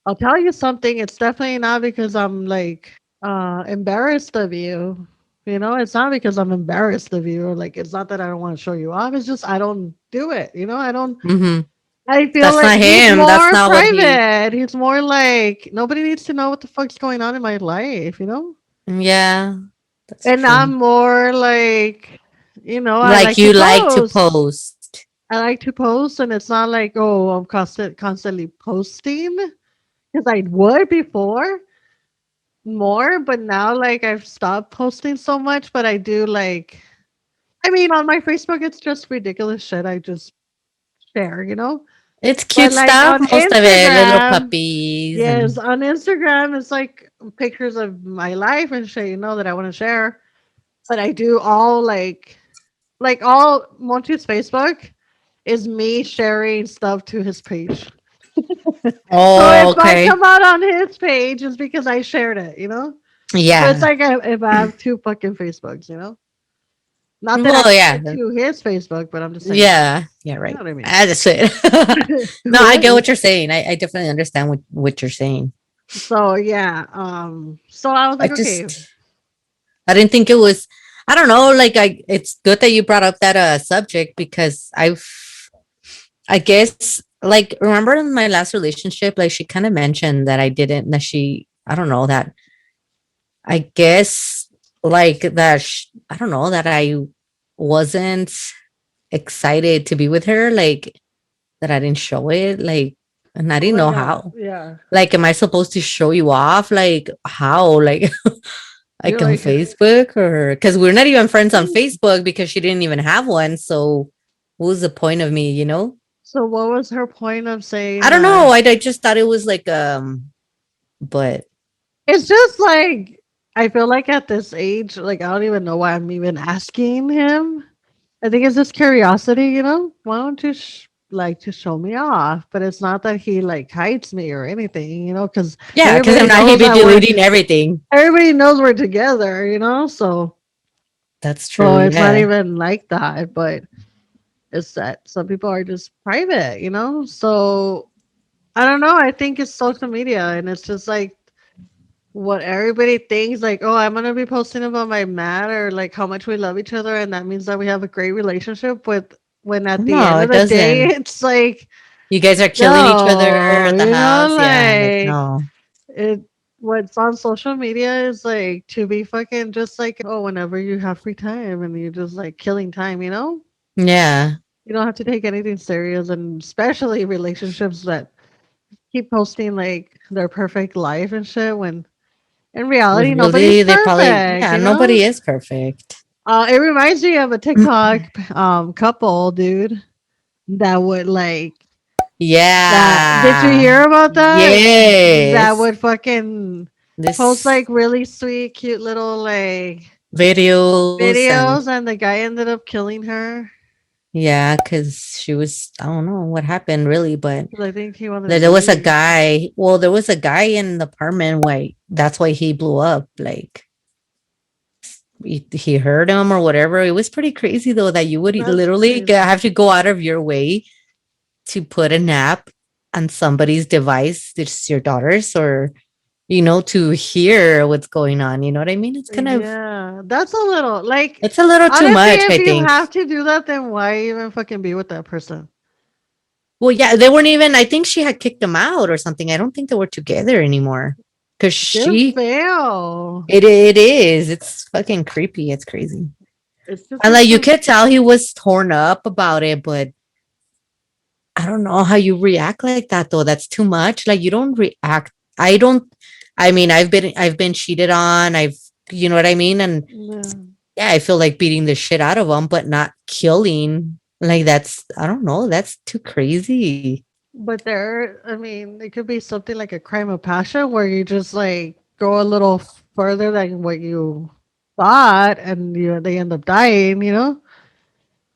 S1: I'll tell you something. It's definitely not because I'm like embarrassed of you. It's not because I'm embarrassed of you. Or like, it's not that I don't want to show you off. It's just I don't do it. I don't.
S2: Hmm.
S1: I feel
S2: That's
S1: like
S2: not
S1: he's
S2: him. That's
S1: more
S2: not what he.
S1: private. He's more like nobody needs to know what the fuck's going on in my life.
S2: Yeah. That's
S1: And
S2: true.
S1: I'm more like, I
S2: Like
S1: like to
S2: you like to
S1: post.
S2: post.
S1: I like to post, and it's not like, oh, I'm constantly posting because I would before more, but now like I've stopped posting so much, but I do like I mean, on my Facebook, it's just ridiculous shit I just share, you know?
S2: It's
S1: But
S2: cute
S1: like
S2: stuff,
S1: on
S2: most of it, little
S1: Instagram,
S2: puppies
S1: yes,
S2: and
S1: on Instagram, it's like pictures of my life and shit, that I want to share. But I do all like all Monty's Facebook is me sharing stuff to his page. So
S2: oh,
S1: if I
S2: okay.
S1: come out on his page, it's because I shared it. So it's
S2: Yeah.
S1: like if I have two fucking Facebooks. Not that I
S2: Well, yeah.
S1: share to his Facebook, but I'm just saying,
S2: Yeah. Yeah,
S1: you know
S2: right.
S1: what I mean.
S2: That's it. No, I get
S1: What?
S2: what you're saying. I definitely understand what you're saying.
S1: So yeah, so I was
S2: I
S1: like, okay,
S2: just I didn't think it was I don't know, like it's good that you brought up that subject because I guess like remember in my last relationship, like she kind of mentioned that I didn't that she I don't know that I guess like that I don't know that I wasn't excited to be with her, like that I didn't show it, like and I
S1: oh
S2: didn't
S1: my
S2: know
S1: god,
S2: how.
S1: yeah.
S2: Like, am I supposed to show you off? Like how? Like
S1: You're
S2: like on
S1: like,
S2: Facebook or because we're not even friends on Facebook because she didn't even have one. So what was the point of me, you know?
S1: so what was her point of
S2: I
S1: saying
S2: don't know.
S1: that?
S2: I just thought it was like but
S1: It's just like I feel like at this age, like I don't even know why I'm even asking him. I think it's just curiosity. Why don't you like to show me off? But it's not that he like hides me or anything. Because
S2: yeah, because
S1: everybody
S2: I'm not he'd
S1: knows
S2: be
S1: that we're
S2: deleting everything.
S1: everybody knows we're together.
S2: That's
S1: So
S2: true.
S1: it's not
S2: Yeah.
S1: even like that, but it's that some people are just private. So I don't know. I think it's social media and it's just like what everybody thinks like, oh, I'm gonna be posting about my man or like how much we love each other, and that means that we have a great relationship with when at the
S2: No,
S1: end of
S2: it
S1: the day,
S2: doesn't.
S1: it's like,
S2: You guys are killing each other
S1: no,
S2: at the house. Yeah, like
S1: like
S2: no.
S1: it what's on social media is like to be fucking just like, oh, whenever you have free time and you're just like killing time.
S2: Yeah.
S1: You don't have to take anything serious, and especially relationships that keep posting like their perfect life and shit when in reality nobody's
S2: Really, they probably
S1: perfect,
S2: yeah,
S1: you know?
S2: nobody is perfect.
S1: It reminds me of a TikTok couple, dude, that would like that. Did you
S2: Yeah.
S1: hear about that? That
S2: Yes.
S1: would fucking post
S2: This
S1: like really sweet, cute little like
S2: videos and
S1: videos, and the guy ended up killing her
S2: yeah, because she was I don't know what happened really, but
S1: because I think he wanted to
S2: there was a
S1: leave.
S2: guy. Well, there was a guy in the apartment. Why? That's why he blew up. Like he heard him or whatever. It was pretty crazy though that you would
S1: That's
S2: literally
S1: crazy.
S2: have to go out of your way to put an app on somebody's device. It's your daughter's or to hear what's going on. You know what I mean? It's kind of
S1: Yeah, that's a little like
S2: it's a little too
S1: honestly,
S2: much.
S1: if
S2: I
S1: you
S2: think.
S1: have to do that, then why even fucking be with that person?
S2: Well, yeah, they weren't even. I think she had kicked him out or something. I don't think they were together anymore. Cause
S1: Good
S2: she,
S1: fail.
S2: it is. It's fucking creepy. It's crazy.
S1: It's just
S2: And
S1: like
S2: like you
S1: some
S2: could tell he was torn up about it, but I don't know how you react like that though. That's too much. Like you don't react. I don't. I mean, I've been cheated on. You know what I mean? And
S1: yeah.
S2: yeah, I feel like beating the shit out of them, but not killing. Like that's I don't know. That's too crazy.
S1: But I mean, it could be something like a crime of passion where you just like go a little further than what you thought, and they end up dying,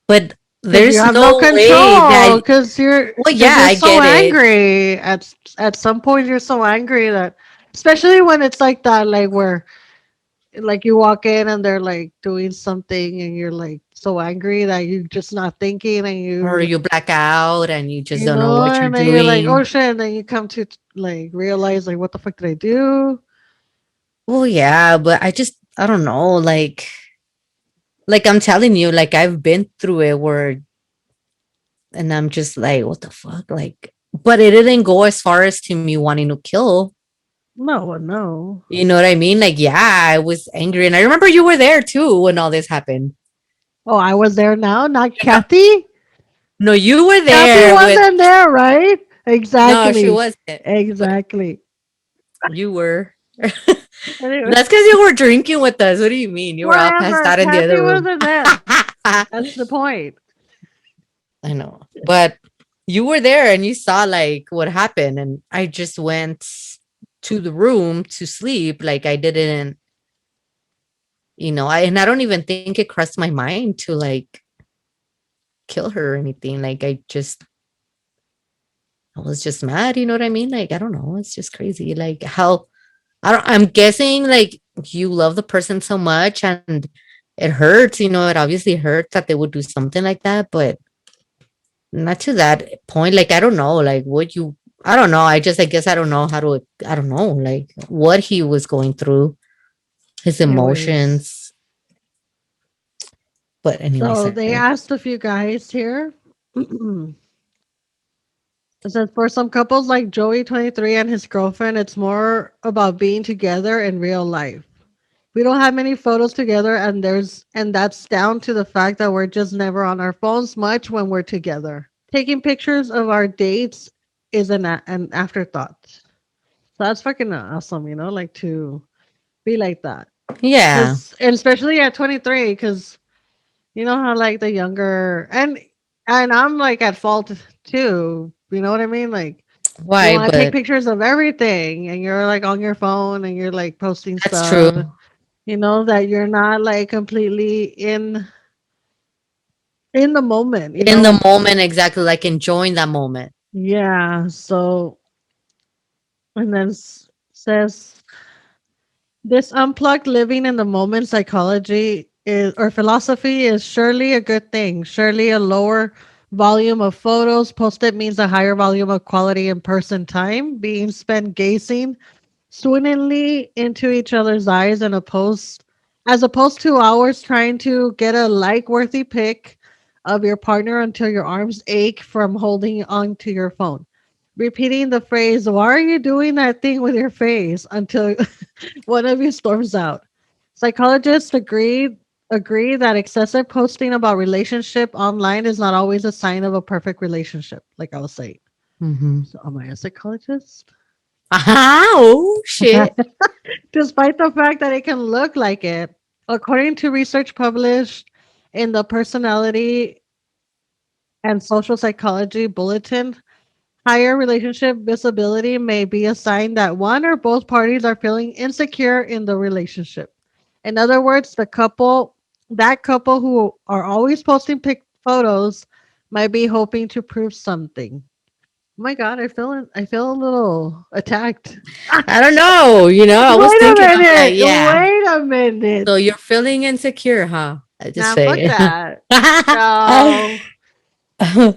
S2: But
S1: because you
S2: there's
S1: have no
S2: no way
S1: control,
S2: that
S1: because
S2: well,
S1: because
S2: yeah,
S1: you're
S2: I
S1: so
S2: get it.
S1: angry at some point. You're so angry that, especially when it's like that, like where like you walk in and they're like doing something and you're like so angry that you're just not thinking and
S2: Or
S1: you
S2: you black out and you just
S1: you
S2: don't know
S1: know
S2: what you're
S1: and then you're like, oh
S2: doing.
S1: shit, and then you come to like realize like what the fuck did I do.
S2: Well, yeah, but I don't know, like I'm telling you, like I've been through it where and I'm just like, what the fuck? Like, but it didn't go as far as to me wanting to kill.
S1: No.
S2: You know what I mean? Like, yeah, I was angry. And I remember you were there too when all this happened.
S1: Oh, I was there now, not Kathy.
S2: No, you were
S1: Kathy
S2: there with
S1: wasn't there, right?
S2: no, she
S1: Exactly.
S2: wasn't. But
S1: Exactly.
S2: you were.
S1: Anyway,
S2: That's because you were drinking with us. What do you mean? You were all passed
S1: whatever.
S2: out in the other
S1: Kathy
S2: room.
S1: wasn't there. That's the point.
S2: I know. But you were there and you saw like what happened. And I just went to the room to sleep. Like I didn't, and I don't even think it crossed my mind to like kill her or anything. Like I was just mad. You know what I mean? Like, I don't know. It's just crazy. Like how, I'm guessing like you love the person so much and it hurts, it obviously hurts that they would do something like that, but not to that point. Like, I don't know, like I don't know. I guess I don't know I don't know, like what he was going through, his
S1: Anyways,
S2: emotions. But anyway,
S1: so they
S2: sorry.
S1: asked a few guys here. It says for some couples like Joey 23 and his girlfriend, it's more about being together in real life. We don't have many photos together, and that's down to the fact that we're just never on our phones much when we're together. Taking pictures of our dates is an afterthought. So that's fucking awesome, like to be like that.
S2: Yeah.
S1: Cause and especially at 23, because you know how like the younger and I'm like at fault too. You know what I mean? Like you
S2: Why?
S1: want to take
S2: But
S1: pictures of everything and you're like on your phone and you're like posting
S2: that's true.
S1: stuff. You know that you're not like completely in the moment,
S2: In the moment, exactly, like enjoying that moment.
S1: Yeah, so and then says this unplugged living in the moment psychology is or philosophy is surely a good thing. Surely a lower volume of photos posted means a higher volume of quality in person time being spent gazing swimmingly into each other's eyes and as opposed to hours trying to get a like worthy pic of your partner until your arms ache from holding on to your phone. Repeating the phrase, why are you doing that thing with your face until one of you storms out. Psychologists agree that excessive posting about relationship online is not always a sign of a perfect relationship, like I was saying.
S2: Mm-hmm.
S1: So am I a psychologist?
S2: Oh shit.
S1: Despite the fact that it can look like it, according to research published in the Personality and Social Psychology Bulletin, higher relationship visibility may be a sign that one or both parties are feeling insecure in the relationship. In other words, that couple who are always posting photos might be hoping to prove something. Oh my god, I feel a little attacked.
S2: I don't know. I was
S1: Wait a
S2: thinking of that.
S1: minute.
S2: Yeah.
S1: Wait a minute.
S2: So you're feeling insecure, huh? I just
S1: Nah, fuck
S2: say.
S1: that. No,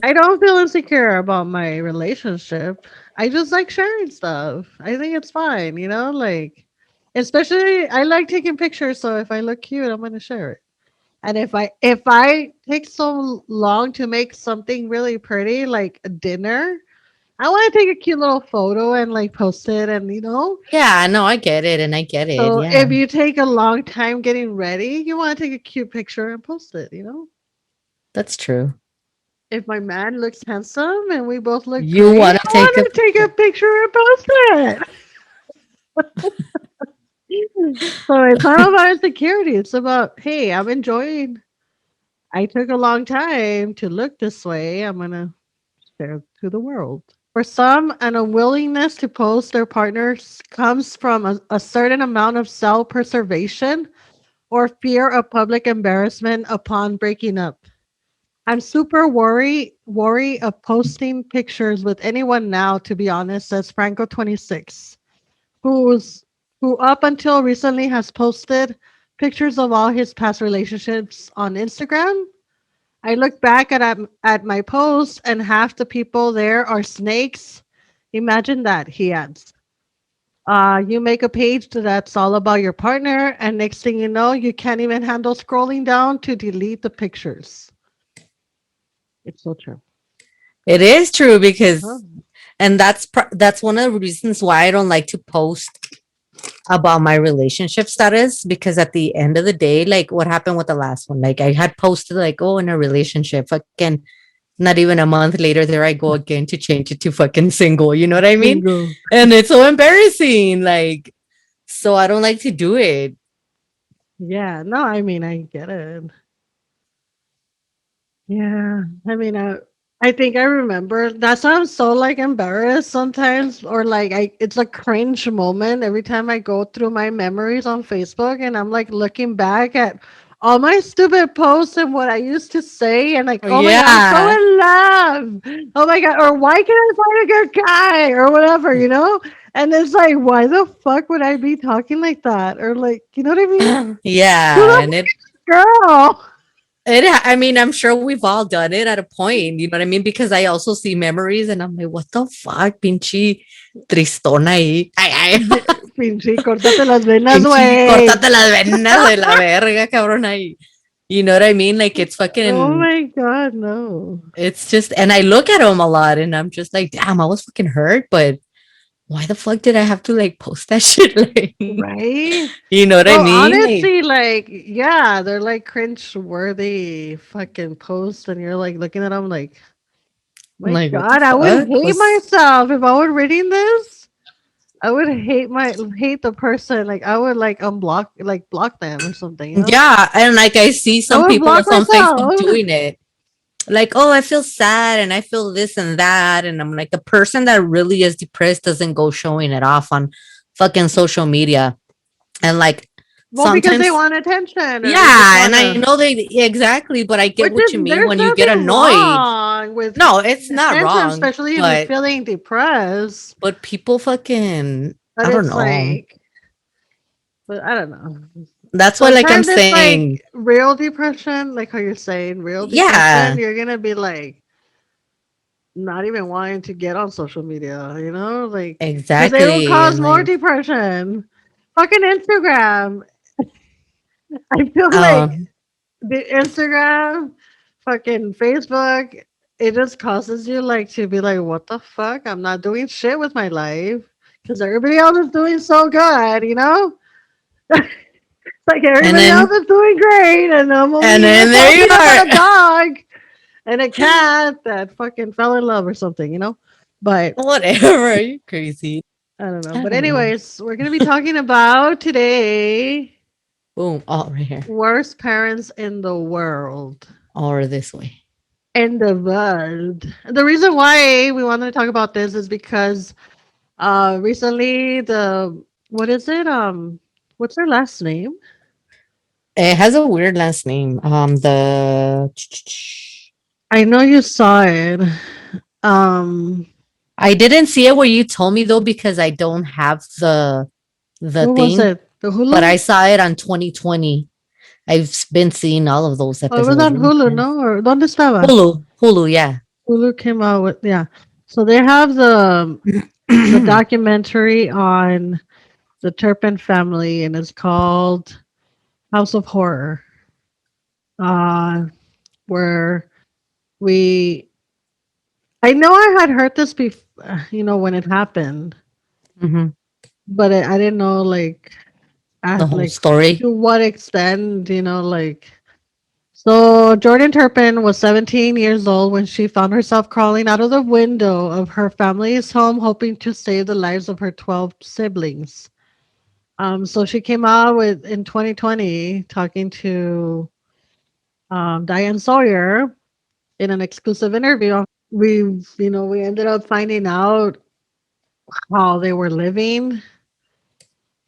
S1: I don't feel insecure about my relationship. I just like sharing stuff. I think it's fine, like especially I like taking pictures, so if I look cute, I'm gonna share it. And if I take so long to make something really pretty, like a dinner, I want to take a cute little photo and like post it, and
S2: Yeah, no, I get it and I get it.
S1: So
S2: Yeah.
S1: if you take a long time getting ready, you want to take a cute picture and post it.
S2: That's true.
S1: If my man looks handsome and we both look
S2: You
S1: great,
S2: want to
S1: I
S2: take a
S1: want to take a
S2: picture.
S1: picture and post it. So it's not about insecurity. It's about, hey, I'm enjoying. I took a long time to look this way. I'm gonna share it to the world. For some, an unwillingness to post their partners comes from a certain amount of self preservation or fear of public embarrassment upon breaking up. I'm super worry of posting pictures with anyone now, to be honest, says Franco 26, who's who up until recently has posted pictures of all his past relationships on Instagram. I look back at my posts and half the people there are snakes. Imagine that, he adds. You make a page that's all about your partner, and next thing you know, you can't even handle scrolling down to delete the pictures. It's so true.
S2: It is true
S1: Huh?
S2: because, and that's one of the reasons why I don't like to post about my relationship status, because at the end of the day, like what happened with the last one, like I had posted like, oh, in a relationship, fucking not even a month later, there I go again to change it to fucking single. You know what I mean?
S1: Single.
S2: And it's so embarrassing. Like, so I don't like to do it.
S1: Yeah, no, I mean, I get it. Yeah, I mean, I think I remember. That's why I'm so like embarrassed sometimes, or like it's a cringe moment every time I go through my memories on Facebook, and I'm like looking back at all my stupid posts and what I used to say, and like, oh my god, I'm so
S2: Yeah.
S1: in love. Oh my god, or why can I find a good guy, or whatever, you know? And it's like, why the fuck would I be talking like that, or like, you know what I mean? Who
S2: Yeah,
S1: the
S2: and
S1: fuck is this girl?
S2: I mean, I'm sure we've all done it at a point, you know what I mean? Because I also see memories and I'm like, what the fuck, pinche tristona ahí. Ay, ay.
S1: Pinche, córtate las venas,
S2: Pinche,
S1: güey.
S2: córtate las venas de la verga, cabrón, ahí. You know what I mean? Like, it's
S1: Oh
S2: fucking,
S1: my god, no.
S2: it's just, and I look at them a lot and I'm just like, damn, I was fucking hurt, but why the fuck did I have to like post that shit? Like,
S1: Right?
S2: you know what I
S1: Well,
S2: mean? Like,
S1: honestly, like, yeah, they're like cringe worthy fucking posts, and you're like looking at them like,
S2: I'm
S1: my
S2: like, what the
S1: god, I would
S2: fuck
S1: hate
S2: was
S1: myself if I were reading this. I would hate the person. Like, I would like unblock, like, block them or something, you know?
S2: yeah, and like I see
S1: I
S2: some
S1: would
S2: people
S1: block
S2: also on Facebook
S1: myself.
S2: doing it. Like, oh, I feel sad and I feel this and that. And I'm like, the person that really is depressed doesn't go showing it off on fucking social media. And like
S1: Well, because they
S2: sometimes,
S1: want attention, or they just
S2: yeah,
S1: want
S2: and I
S1: to.
S2: know they exactly, but I get
S1: Which
S2: what
S1: is
S2: you mean
S1: there's
S2: when you get
S1: nothing
S2: annoyed.
S1: wrong with
S2: No, it's not
S1: attention,
S2: wrong,
S1: especially if you're feeling depressed.
S2: but people fucking
S1: But
S2: I don't
S1: it's
S2: know.
S1: like, but I don't know.
S2: That's why like I'm
S1: Sometimes it's
S2: saying,
S1: like real depression, like how you're saying, real depression.
S2: yeah,
S1: You're gonna be like not even wanting to get on social media, you know, like because they will
S2: exactly.
S1: cause
S2: And
S1: more
S2: like
S1: depression. Fucking Instagram. I feel like
S2: um
S1: the Instagram, fucking Facebook, it just causes you like to be like, what the fuck? I'm not doing shit with my life because everybody else is doing so good, you know? Like
S2: and
S1: everybody else
S2: then
S1: is doing great, and I'm only here
S2: there you
S1: posting about a
S2: are.
S1: dog and a cat that fucking fell in love or something, you know? But
S2: Whatever. Are you crazy?
S1: I don't know.
S2: I
S1: But
S2: don't know.
S1: anyways, we're gonna be talking about today
S2: Boom. All right here.
S1: worst parents in the world.
S2: Or this way.
S1: In the world. The reason why we wanted to talk about this is because recently the what is it? What's their last name?
S2: It has a weird last name. The
S1: I know you saw it. Um
S2: I didn't see it where you told me though because I don't have the
S1: what was
S2: thing,
S1: it? The
S2: but I
S1: Hulu?
S2: saw it on 2020. I've been seeing all of those
S1: Oh, it was
S2: episodes.
S1: on
S2: Really
S1: Hulu,
S2: nice.
S1: no? Or ¿dónde estaba?
S2: Hulu, yeah.
S1: Hulu came out with, yeah. So they have the documentary on the Turpin family, and it's called House of Horror. Where we I know I had heard this before, you know, when it happened,
S2: Mhm.
S1: but I didn't know like
S2: The
S1: at
S2: whole
S1: like
S2: story.
S1: to what extent, you know, like so Jordan Turpin was 17 years old when she found herself crawling out of the window of her family's home hoping to save the lives of her 12 siblings. So she came out with in 2020 talking to Diane Sawyer in an exclusive interview. We ended up finding out how they were living,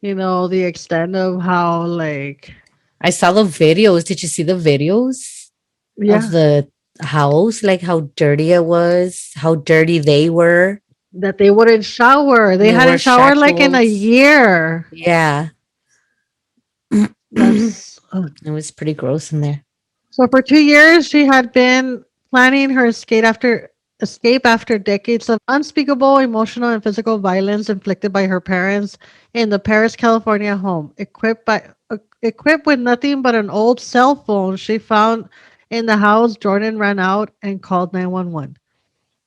S1: you know, the extent of how like
S2: I saw the videos. Did you see the videos of
S1: yeah,
S2: the house? Like how dirty it was, how dirty they were.
S1: that they wouldn't shower. They
S2: They were
S1: hadn't showered like in a
S2: shackled.
S1: year.
S2: Yeah. It
S1: That's
S2: was pretty gross in there.
S1: so for 2 years she had been planning her escape after decades of unspeakable emotional and physical violence inflicted by her parents in the Paris, California home, equipped with nothing but an old cell phone she found in the house. Jordan ran out and called 911.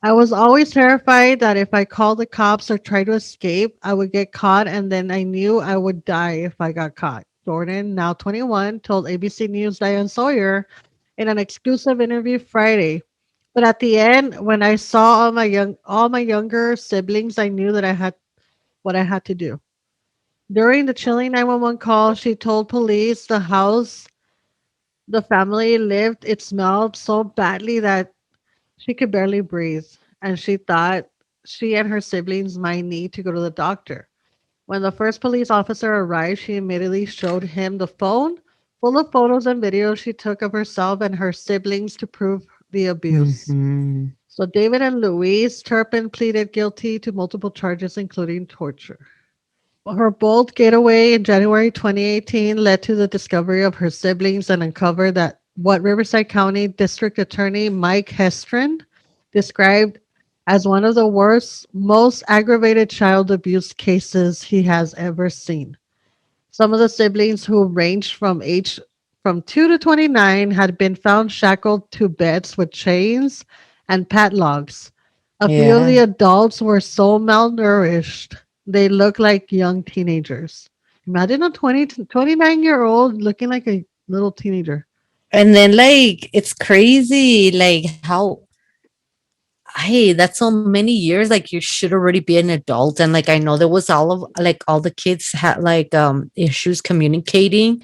S1: I was always terrified that if I called the cops or tried to escape, I would get caught, and then I knew I would die if I got caught. Jordan, now 21, told ABC News' Diane Sawyer in an exclusive interview Friday. But at the end, when I saw all my younger siblings, I knew that I had what I had to do. During the chilling 911 call, she told police The family lived, it smelled so badly that she could barely breathe, and she thought she and her siblings might need to go to the doctor. When the first police officer arrived, she immediately showed him the phone full of photos and videos she took of herself and her siblings to prove the abuse.
S2: Hmm.
S1: So David and Louise Turpin pleaded guilty to multiple charges, including torture. Her bold getaway in January 2018 led to the discovery of her siblings and uncovered that what Riverside County District Attorney Mike Hestron described as one of the worst, most aggravated child abuse cases he has ever seen. Some of the siblings who ranged from 2 to 29 had been found shackled to beds with chains and padlocks. A few of the
S2: Yeah.
S1: adults were so malnourished, they looked like young teenagers. Imagine a 29-year-old looking like a little teenager.
S2: And then like it's crazy like how hey, that's so many years. Like you should already be an adult. And like I know there was all the kids had like issues communicating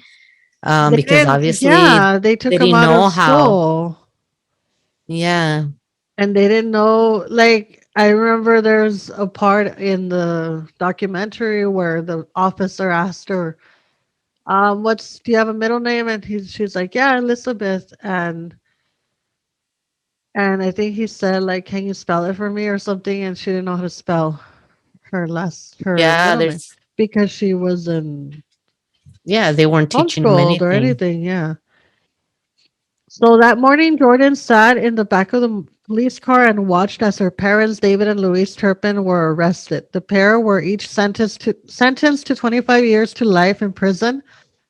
S1: They
S2: because
S1: didn't,
S2: obviously
S1: yeah, they
S2: they
S1: took them
S2: didn't
S1: out of
S2: know how.
S1: school
S2: Yeah.
S1: and they didn't know. Like, I remember there's a part in the documentary where the officer asked her, do you have a middle name? And she's like, yeah, Elizabeth. And I think he said, like, can you spell it for me or something? And she didn't know how to spell her
S2: Yeah,
S1: middle name
S2: there's
S1: because she wasn't
S2: yeah, they weren't teaching them
S1: homeschooled or
S2: anything.
S1: anything. Yeah. So that morning, Jordan sat in the back of the police car and watched as her parents, David and Louise Turpin, were arrested. The pair were each sentenced to 25 years to life in prison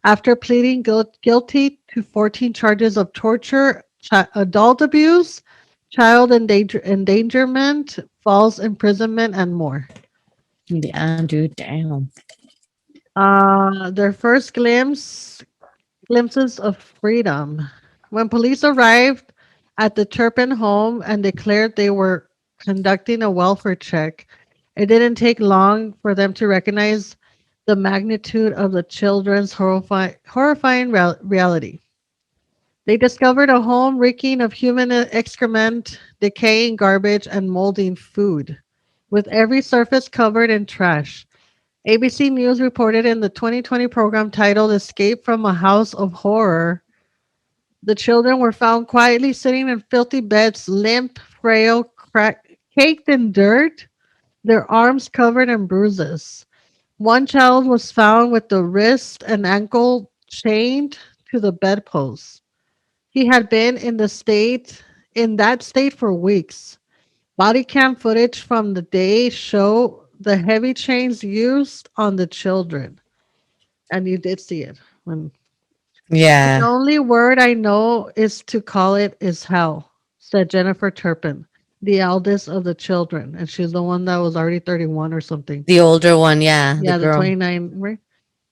S1: after pleading guilty to 14 charges of torture, adult abuse, endangerment, false imprisonment, and more.
S2: Yeah, dude, damn.
S1: Their first glimpses of freedom. When police arrived at the Turpin home and declared they were conducting a welfare check, it didn't take long for them to recognize the magnitude of the children's horrifying reality. They discovered a home reeking of human excrement, decaying garbage, and molding food, with every surface covered in trash. ABC News reported in the 2020 program titled Escape from a House of Horror. The children were found quietly sitting in filthy beds, limp, frail, caked in dirt, their arms covered in bruises. One child was found with the wrist and ankle chained to the bedpost. He had been in that state for weeks. Body cam footage from the day show the heavy chains used on the children. And you did see it. The
S2: Yeah.
S1: only word I know is to call it is hell, said Jennifer Turpin, the eldest of the children. And she's the one that was already 31 or something.
S2: The older one, yeah, the
S1: Yeah, the
S2: girl.
S1: 29, right?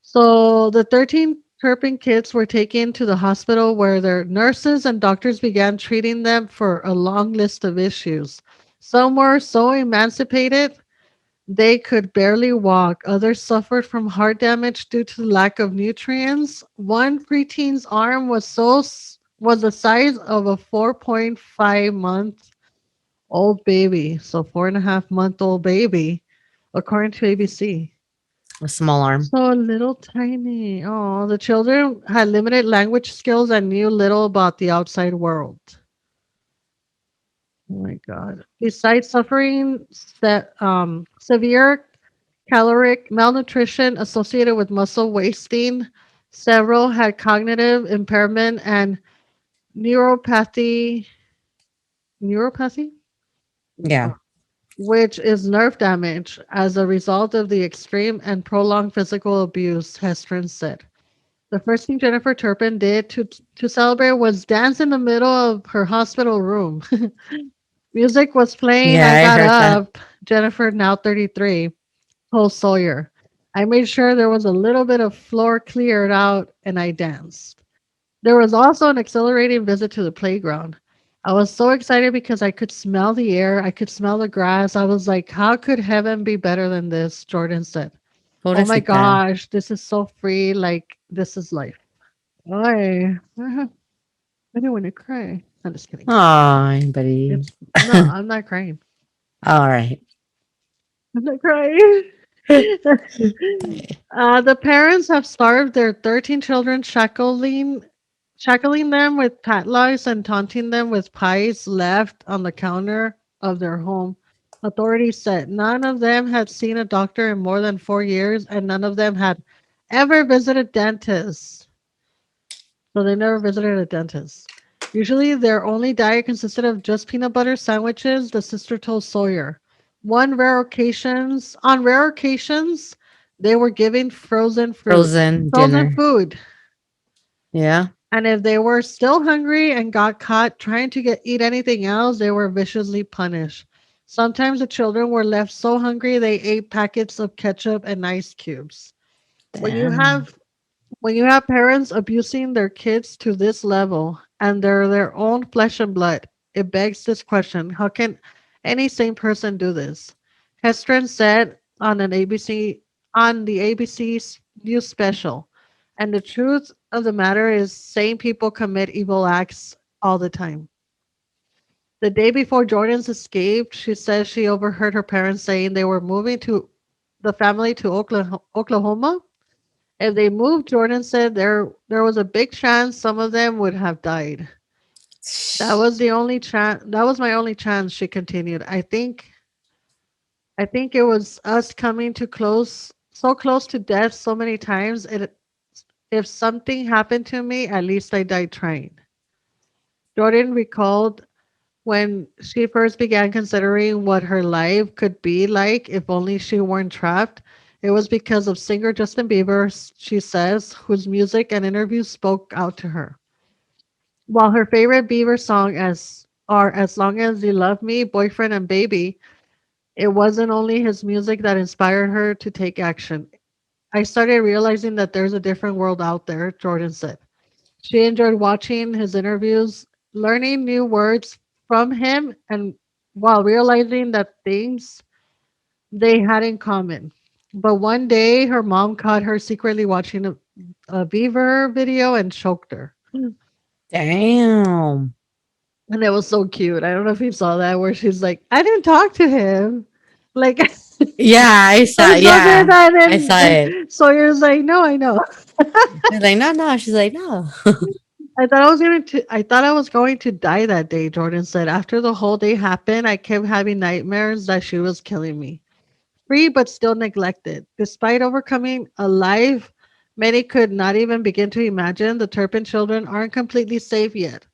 S1: So the 13 Turpin kids were taken to the hospital where their nurses and doctors began treating them for a long list of issues. Some were so emancipated they could barely walk. Others suffered from heart damage due to the lack of nutrients. One preteen's arm was the size of a 4.5-month-old baby, so 4.5-month-old baby, according to ABC.
S2: A small arm.
S1: So little tiny. Oh, the children had limited language skills and knew little about the outside world. Oh my God. Besides suffering severe caloric malnutrition associated with muscle wasting, several had cognitive impairment and neuropathy, neuropathy,
S2: Yeah.
S1: which is nerve damage as a result of the extreme and prolonged physical abuse, Hestron said. The first thing Jennifer Turpin did to celebrate was dance in the middle of her hospital room. Music was playing.
S2: Yeah,
S1: I
S2: I
S1: got
S2: heard that.
S1: up. Jennifer, now 33, told Sawyer. I made sure there was a little bit of floor cleared out and I danced. There was also an exhilarating visit to the playground. I was so excited because I could smell the air. I could smell the grass. I was like, how could heaven be better than this? Jordan said. Oh my
S2: Pobrecita.
S1: gosh, this is so free. Like, this is life. Oy. I didn't want to cry. I'm just kidding.
S2: Oh, buddy.
S1: It's no, I'm not crying.
S2: All right.
S1: I'm not crying. The parents have starved their 13 children, shackling them with padlocks and taunting them with pies left on the counter of their home. Authorities said none of them had seen a doctor in more than 4 years, and none of them had ever visited dentists. So they never visited a dentist. Usually, their only diet consisted of just peanut butter sandwiches, the sister told Sawyer. On rare occasions, they were given frozen fruit,
S2: Frozen
S1: frozen
S2: dinner.
S1: food.
S2: Yeah.
S1: And if they were still hungry and got caught trying to eat anything else, they were viciously punished. Sometimes the children were left so hungry they ate packets of ketchup and ice cubes. When you
S2: Damn.
S1: have when you have parents abusing their kids to this level and they're their own flesh and blood, it begs this question: how can any sane person do this? Hestron said on the ABC's news special. And the truth of the matter is sane people commit evil acts all the time. The day before Jordan's escape, she says she overheard her parents saying they were moving to the family to Oklahoma. If they moved, Jordan said there was a big chance some of them would have died. That was my only chance, she continued. I think it was us coming too close, so close to death so many times. If something happened to me, at least I died trying. Jordan recalled when she first began considering what her life could be like if only she weren't trapped. It was because of singer Justin Bieber, she says, whose music and interviews spoke out to her. While her favorite Bieber song are As Long as You Love Me, Boyfriend and Baby, it wasn't only his music that inspired her to take action. I started realizing that there's a different world out there, Jordan said. She enjoyed watching his interviews, learning new words from him, and while realizing that things they had in common. But one day, her mom caught her secretly watching a Beaver video and choked her.
S2: Damn.
S1: And it was so cute. I don't know if you saw that, where she's like, I didn't talk to him. Like,
S2: Yeah, I saw.
S1: I'm so good
S2: Yeah,
S1: at
S2: I
S1: it.
S2: saw it.
S1: And Sawyer's like, no, I know.
S2: He's like, no, no. She's like, no.
S1: I thought I was going to die that day, Jordan said. After the whole day happened, I kept having nightmares that she was killing me. Free but still neglected. Despite overcoming a life many could not even begin to imagine, the Turpin children aren't completely safe yet.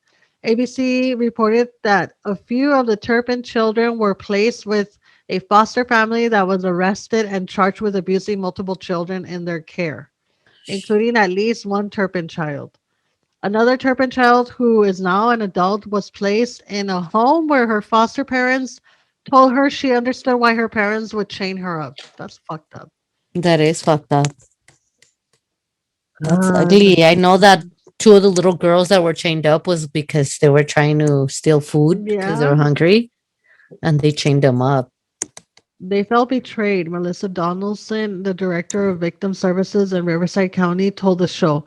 S1: ABC reported that a few of the Turpin children were placed with a foster family that was arrested and charged with abusing multiple children in their care, including at least one Turpin child. Another Turpin child, who is now an adult, was placed in a home where her foster parents told her she understood why her parents would chain her up. That's fucked up.
S2: That is fucked up. That's
S1: The
S2: ugly. I know that two of the little girls that were chained up was because they were trying to steal food because they were
S1: Yeah,
S2: hungry, and they chained them up.
S1: they felt betrayed. Melissa Donaldson, the director of victim services in Riverside County, told the show,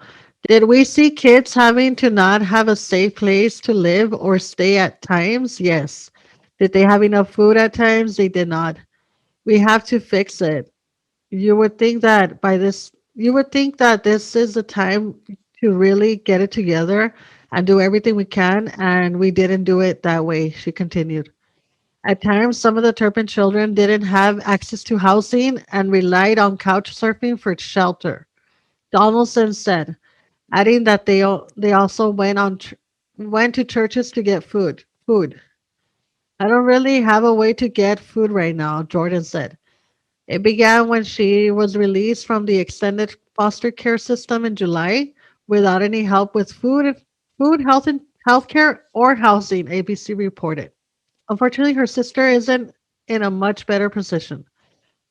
S1: did we see kids having to not have a safe place to live or stay at times? Yes. Did they have enough food at times? They did not. We have to fix it. You would think that this is the time to really get it together and do everything we can, and we didn't do it that way, she continued. At times, some of the Turpin children didn't have access to housing and relied on couch surfing for shelter. Donaldson said, adding that they also went to churches to get food. I don't really have a way to get food right now, Jordan said. It began when she was released from the extended foster care system in July without any help with health care, or housing, ABC reported. Unfortunately, her sister isn't in a much better position.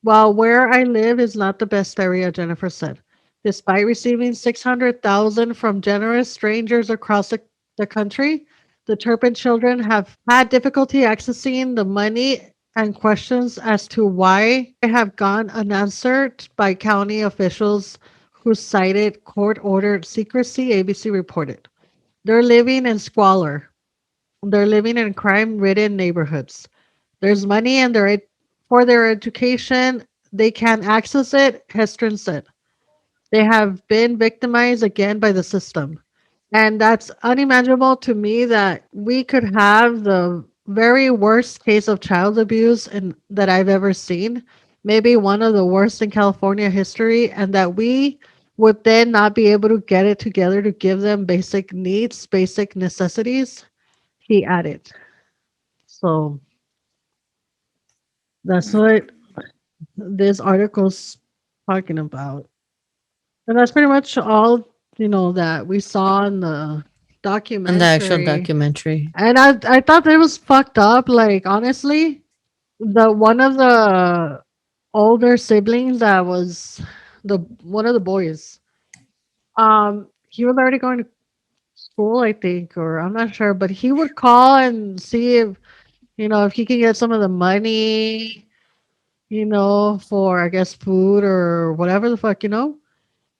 S1: While where I live is not the best area, Jennifer said. Despite receiving 600,000 from generous strangers across the country, the Turpin children have had difficulty accessing the money, and questions as to why have gone unanswered by county officials who cited court ordered secrecy, ABC reported. They're living in squalor. They're living in crime-ridden neighborhoods. There's money and for their education. They can't access it. Hestron said. They have been victimized again by the system. And that's unimaginable to me that we could have the very worst case of child abuse that I've ever seen, maybe one of the worst in California history, and that we would then not be able to get it together to give them basic needs, basic necessities. He added. So that's what this article's talking about. And that's pretty much all, that we saw in the
S2: And the actual
S1: documentary.
S2: documentary.
S1: And I thought it was fucked up. Like honestly, the one of the older siblings that was the one of the boys, he was already going to school, I think, or I'm not sure, but he would call and see if he can get some of the money, for I guess food or whatever the fuck,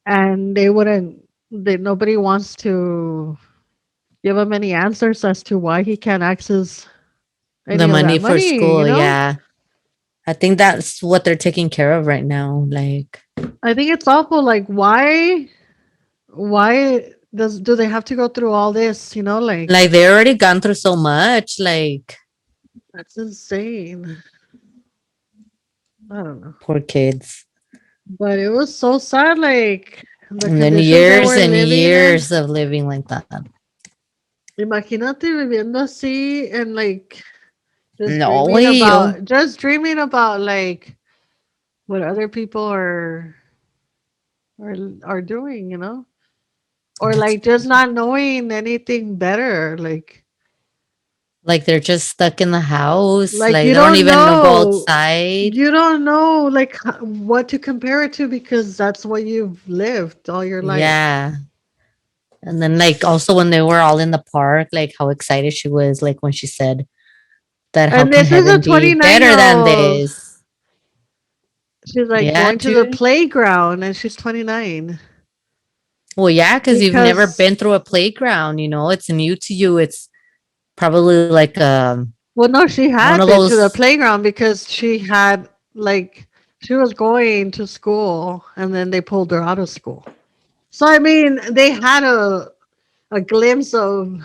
S1: and they wouldn't. Nobody wants to give him any answers as to why he can't access
S2: The
S1: any of
S2: money
S1: that
S2: for
S1: money,
S2: school, yeah. I think that's what they're taking care of right now. Like,
S1: I think it's awful. Like, why do they have to go through all this? Like
S2: they already gone through so much. Like,
S1: that's insane. I don't know,
S2: poor kids.
S1: but it was so sad. Like the
S2: And then
S1: conditions they
S2: years
S1: were
S2: and
S1: living in.
S2: years of living like that.
S1: Imagínate viviendo así and like just
S2: No
S1: dreaming
S2: way, yo.
S1: about, like what other people are are doing. Or
S2: That's
S1: like just not knowing anything better.
S2: like they're just stuck in the house.
S1: Like
S2: Like
S1: you
S2: they don't
S1: don't
S2: even know go
S1: know
S2: outside.
S1: you don't know like what to compare it to because that's what you've lived all your life.
S2: Yeah. And then like also when they were all in the park, like how excited she was, like when she said that how
S1: And
S2: can
S1: this is a
S2: heaven be
S1: 29
S2: better
S1: year
S2: than
S1: old.
S2: this?
S1: She's like
S2: Yeah,
S1: going to the
S2: dude.
S1: playground and she's 29
S2: Well, yeah, because you've never
S1: because
S2: been through a playground, it's new to you. It's probably like
S1: well no, she
S2: one
S1: had
S2: of
S1: been to the
S2: those
S1: playground because she was going to school and then they pulled her out of school. So I mean, they had a glimpse of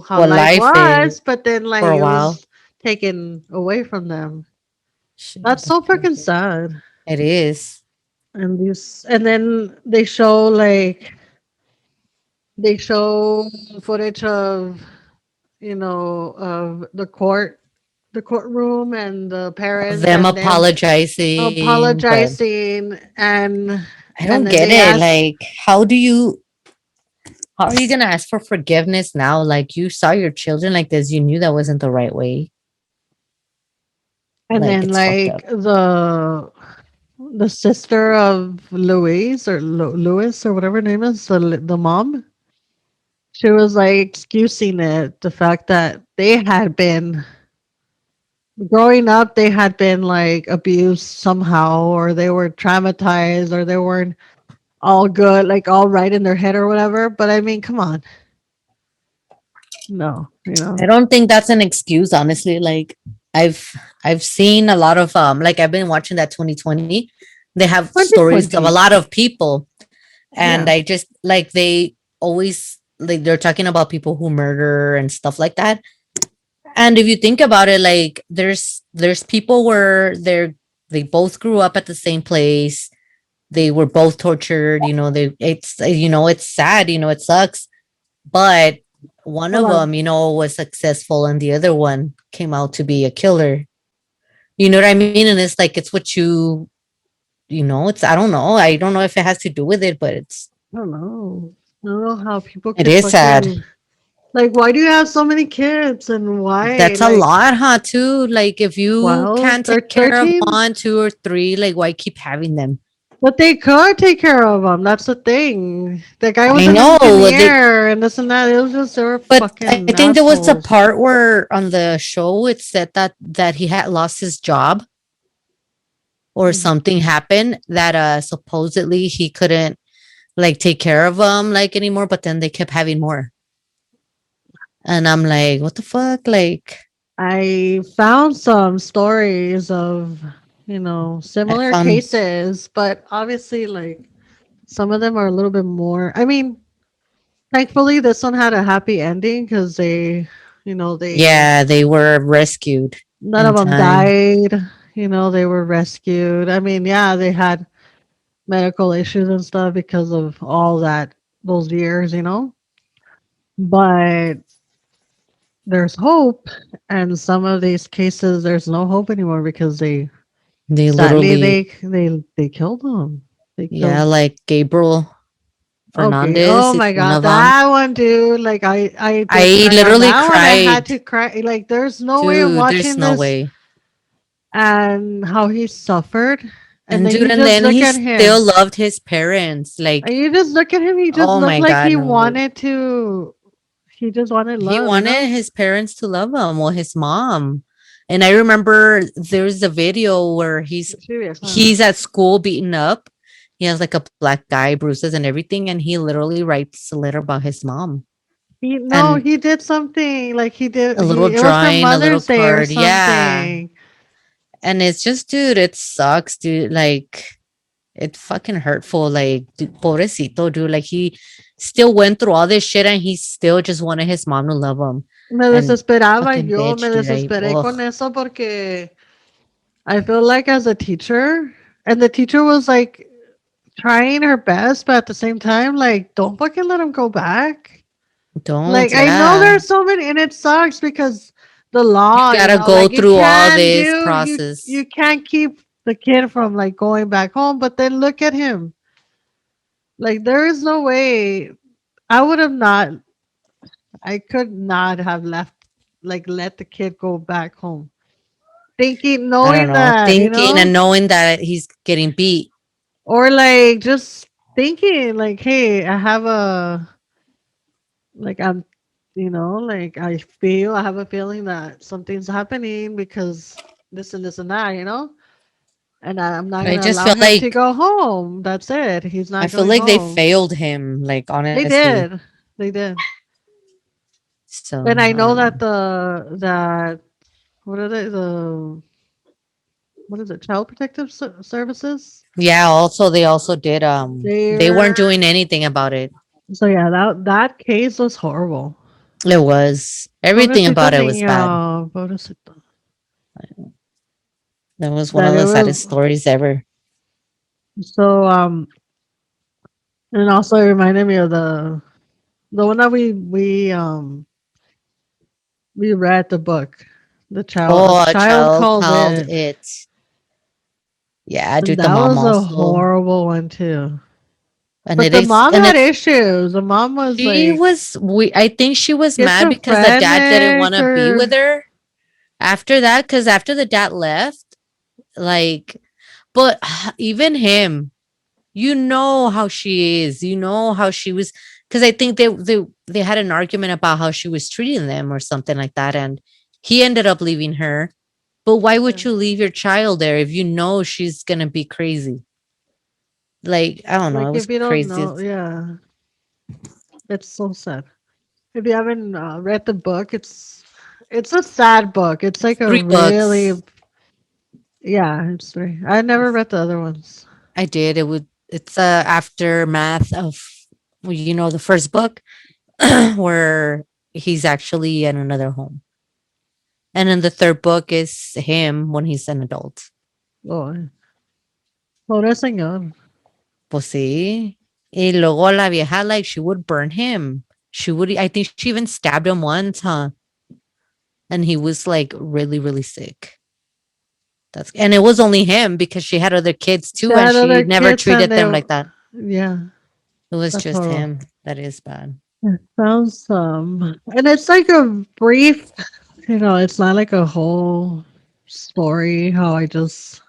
S1: how
S2: what
S1: life
S2: life is
S1: was, but then
S2: for
S1: like
S2: a
S1: it
S2: while.
S1: was taken away from them.
S2: Shit,
S1: That's
S2: that's
S1: so freaking
S2: crazy.
S1: sad.
S2: It is.
S1: And then they show footage of of the courtroom and the
S2: Of
S1: parents
S2: them
S1: and them
S2: apologizing, but
S1: apologizing
S2: I
S1: and
S2: don't
S1: then
S2: get
S1: they
S2: it.
S1: ask
S2: Like, how are you gonna ask for forgiveness now? Like you saw your children like this, you knew that wasn't the right way.
S1: and
S2: Like
S1: then
S2: it's fucked up.
S1: like the sister of Louise or Louis or whatever her name is, the mom, she was like excusing it, the fact that they had been growing up, they had been like abused somehow, or they were traumatized, or they weren't all good, like all right in their head or whatever. But I mean, come on, no,
S2: I don't think that's an excuse, honestly. Like I've I've seen a lot of like I've been watching that 2020. They have stories of a
S1: 2020,
S2: lot of people, and
S1: yeah,
S2: I just like they always like they're talking about people who murder and stuff like that. And if you think about it, like there's people where they both grew up at the same place. They were both tortured. It's sad. It sucks. But one of
S1: hold on,
S2: them, was successful, and the other one came out to be a killer. You know what I mean? And it's like it's what it's I don't know. I don't know if it has to do with it, but
S1: I don't know. I don't know how people
S2: it
S1: could
S2: is sad.
S1: fucking like. Why do you have so many kids, and why?
S2: That's a
S1: Like,
S2: lot, huh? Too. Like if you
S1: 12,
S2: can't take care of
S1: 13?
S2: one, two, or three, like why keep having them?
S1: But they could take care of them. That's the thing. The guy was
S2: I
S1: an
S2: know
S1: engineer and this and that. It was just they were
S2: but I
S1: fucking
S2: think there was a
S1: assholes.
S2: part where on the show it said that he had lost his job or
S1: Mm.
S2: something happened that supposedly he couldn't like take care of them like anymore, but then they kept having more. And I'm like, what the fuck? Like,
S1: I found some stories of,
S2: I
S1: similar
S2: found,
S1: cases, but obviously, like, some of them are a little bit more. I mean, thankfully, this one had a happy ending because they
S2: yeah, they were rescued
S1: none of
S2: in
S1: them
S2: time.
S1: died. They were rescued. I mean, yeah, they had medical issues and stuff because of all that those years. But there's hope, and some of these cases, there's no hope anymore because they
S2: They
S1: sadly
S2: literally,
S1: they killed them. They
S2: yeah,
S1: killed.
S2: like Gabriel
S1: Okay.
S2: Fernandez
S1: Oh
S2: is
S1: my
S2: one
S1: god,
S2: of them.
S1: that one, dude. Like I did
S2: I
S1: cry on
S2: literally
S1: that one. I had
S2: cried.
S1: to cry. Like there's no way of
S2: Dude, there's
S1: watching
S2: no
S1: this
S2: way.
S1: and how he suffered. And
S2: And
S1: then
S2: dude,
S1: you
S2: and
S1: just
S2: then
S1: look
S2: he
S1: at
S2: still
S1: him.
S2: loved his parents.
S1: And
S2: Like,
S1: you just look at him. He just
S2: oh
S1: looked
S2: my
S1: like
S2: God, no way.
S1: he just wanted
S2: He
S1: love.
S2: wanted his parents to love him, well, his mom. And I remember there's a video where
S1: Sí, vieja.
S2: he's at school beaten up. He has like a black eye, bruises and everything, and he literally writes a letter about his mom.
S1: No,
S2: And
S1: he did something. Like
S2: a little
S1: it was for
S2: drawing, a little
S1: Mother's Day or
S2: card. Yeah.
S1: something.
S2: And it's just, dude, it sucks, dude. Like, it's fucking hurtful. Like, dude, pobrecito, dude. Like, he still went through all this shit and he still just wanted his mom to love him.
S1: Me
S2: And
S1: desesperaba
S2: fucking
S1: yo, me
S2: bitch, dude.
S1: desesperé
S2: Ugh,
S1: con eso porque I feel like as a teacher, and the teacher was like trying her best, but at the same time, like, don't fucking let him go back.
S2: don't,
S1: Like, I know
S2: yeah.
S1: there's so many, and it sucks because the
S2: You
S1: law,
S2: gotta go
S1: like you
S2: through all
S1: can
S2: this
S1: do, you
S2: process.
S1: can't keep the kid from like going back home. But then look at him. Like, there is no way I would have not. I could not have left, like, let the kid go back home, thinking,
S2: I don't
S1: knowing
S2: know,
S1: that,
S2: thinking and knowing that he's getting beat.
S1: or like just thinking, like, hey, I have a, like, like I have a feeling that something's happening because this and this and that. And I'm not
S2: I
S1: gonna
S2: just
S1: allow
S2: feel
S1: him to
S2: like
S1: go home. That's it. He's
S2: I
S1: not
S2: feel
S1: going
S2: like they
S1: home.
S2: failed him, like
S1: They
S2: honestly.
S1: did. They did.
S2: So
S1: And I
S2: I
S1: know
S2: don't
S1: that
S2: know.
S1: that what are they what is it? Child Protective Services.
S2: Yeah, also they also did they weren't
S1: They're
S2: doing anything about it.
S1: so yeah. That case was horrible.
S2: It was everything
S1: Pobrecito
S2: about it was bad.
S1: niño. Pobrecito.
S2: That was one
S1: That
S2: of
S1: it
S2: the
S1: was
S2: saddest stories ever.
S1: so and also it reminded me of the one that we read the book. The child a
S2: Oh, a
S1: child
S2: child
S1: called
S2: called
S1: it.
S2: it. Yeah,
S1: And
S2: dude, the
S1: that
S2: mom
S1: was a
S2: also.
S1: horrible one too.
S2: And
S1: But
S2: it
S1: the
S2: is
S1: mom
S2: and
S1: had
S2: it's
S1: issues. The mom was
S2: she
S1: like
S2: was we I think she was mad because the dad didn't want
S1: schizophrenic
S2: to be with
S1: or
S2: her after that cuz after the dad left, like but even him, you know how she is. You know how she was cuz I think they had an argument about how she was treating them or something like that and he ended up leaving her. But why
S1: yeah.
S2: would you leave your child there if you know she's going to be crazy? Like, I don't know,
S1: Like
S2: it was
S1: if you don't
S2: crazy.
S1: know, yeah, it's so sad. If you haven't read the book, it's a sad book. It's like a
S2: 3
S1: really
S2: books.
S1: yeah. It's very. I never read the other ones.
S2: I did. It's a aftermath of the first book where he's actually in another home. And then the third book is him when he's an adult.
S1: Oh, pobre señor.
S2: Pues sí. Y luego la vieja, like, she would burn him. I think she even stabbed him once, huh? And he was like really, really sick. And it was only him because she had other kids
S1: She
S2: too, and
S1: had
S2: she
S1: other
S2: never
S1: kids, and
S2: treated them like that.
S1: yeah,
S2: It was
S1: that's
S2: just
S1: horrible.
S2: him. That is bad.
S1: It sounds and it's like a brief. It's not like a whole story. How I just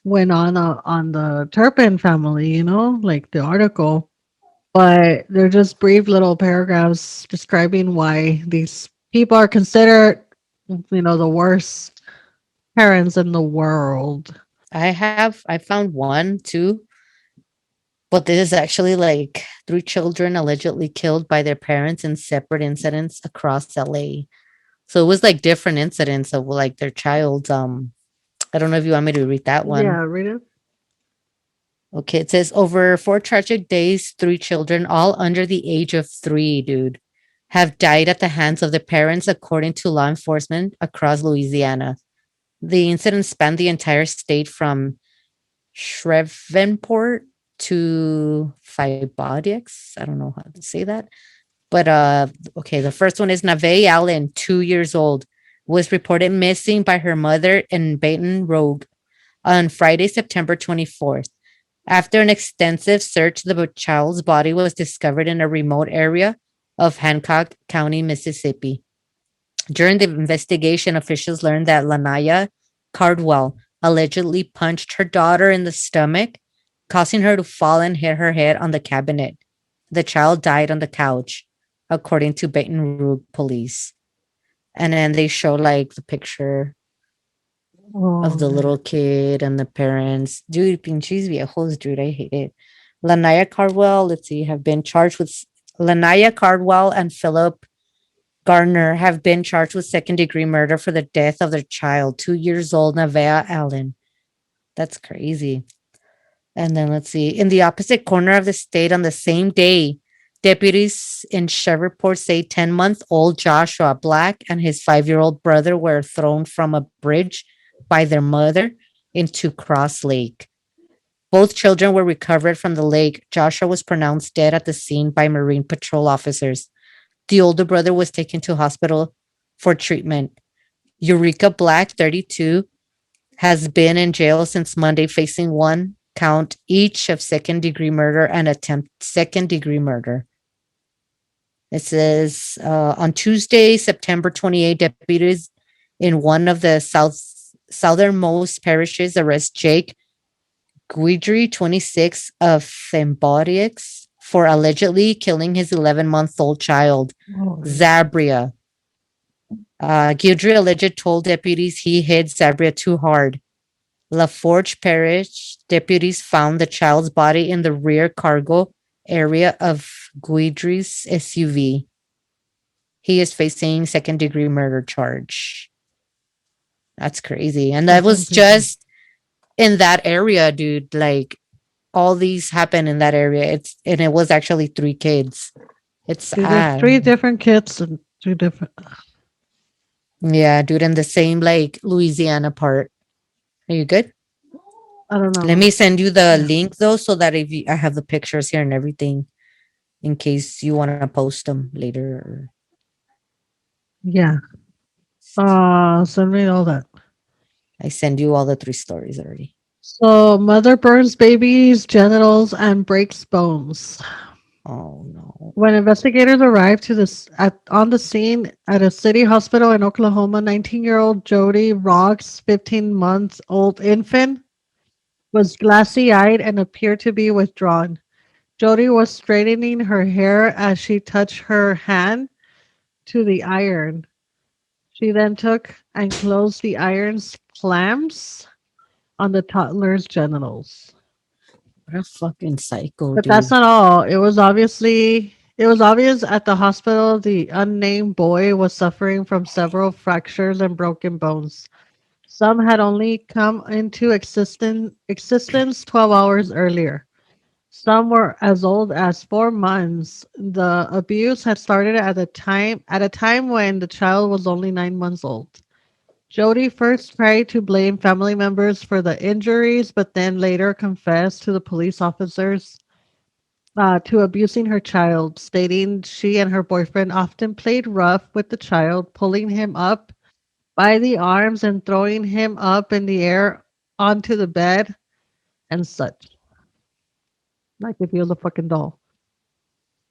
S1: went on the Turpin family. Like the article, but they're just brief little paragraphs describing why these people are considered, the worst parents in the world.
S2: I found one too. But this is actually like three children allegedly killed by their parents in separate incidents across LA. So it was like different incidents of like their child. I don't know if you want me to read that one.
S1: Yeah, read it.
S2: Okay, it says over 4 tragic days, three children, all under the age of three, dude, have died at the hands of their parents, according to law enforcement across Louisiana. The incident spanned the entire state from Shreveport to Fibodix. I don't know how to say that. But okay, the first one is Nave Allen, 2 years old, was reported missing by her mother in Baton Rouge on Friday, September 24th. After an extensive search, the child's body was discovered in a remote area of Hancock County, Mississippi. During the investigation, officials learned that Lanaya Cardwell allegedly punched her daughter in the stomach, causing her to fall and hit her head on the cabinet. The child died on the couch, according to Baton Rouge police. And then they show like the picture of
S1: Oh,
S2: the little kid and the parents. Dude, pinches viejos, dude, I hate it. Lanaya Cardwell, let's see, have been charged with Lanaya Cardwell and Philip Gardner have been charged with second degree murder for the death of their child, 2 years old, Navea Allen. That's crazy. And then let's see, in the opposite corner of the state on the same day, deputies in Shreveport say 10-month-old Joshua Black and his 5-year-old brother were thrown from a bridge by their mother into Cross Lake. Both children were recovered from the lake. Joshua was pronounced dead at the scene by Marine Patrol officers. The older brother was taken to hospital for treatment. Eureka Black, 32, has been in jail since Monday, facing one count each of second degree murder and attempt second degree murder. It says on Tuesday, September 28, deputies in one of the southernmost parishes arrest Jake Guidry, 26, of Thembodix for allegedly killing his 11-month-old child,
S1: oh,
S2: Zabria. Guidry alleged told deputies he hit Zabria too hard. LaForge Parish deputies found the child's body in the rear cargo area of Guidry's SUV. He is facing second degree murder charge. That's crazy. And that
S1: fucking
S2: was
S1: people.
S2: just in that area, dude. Like all these happened in that area. It was actually three kids. It's
S1: Dude, there's
S2: sad.
S1: three different kids and two different.
S2: Yeah, dude, in the same like Louisiana part. Are you good?
S1: I don't
S2: Let
S1: know.
S2: me send you the
S1: Yeah.
S2: link though, so that if you, I have the pictures here and everything, in case you want to post them later.
S1: Yeah. Send me all that.
S2: I send you all the three stories already.
S1: So, mother burns baby's genitals and breaks bones.
S2: Oh no.
S1: When investigators arrived on the scene at a city hospital in Oklahoma, 19-year-old Jody Rock's 15-month-old infant was glassy-eyed and appeared to be withdrawn. Jody was straightening her hair as she touched her hand to the iron. She then took and closed the iron's clamps on the toddler's genitals.
S2: What a fucking psycho,
S1: But that's
S2: dude.
S1: not all. It was obvious at the hospital the unnamed boy was suffering from several fractures and broken bones. Some had only come into existence 12 hours earlier. Some were as old as 4 months. The abuse had started at a time when the child was only 9 months old. Jody first tried to blame family members for the injuries, but then later confessed to the police officers to abusing her child, stating she and her boyfriend often played rough with the child, pulling him up by the arms and throwing him up in the air onto the bed and such. Like if he was a fucking doll.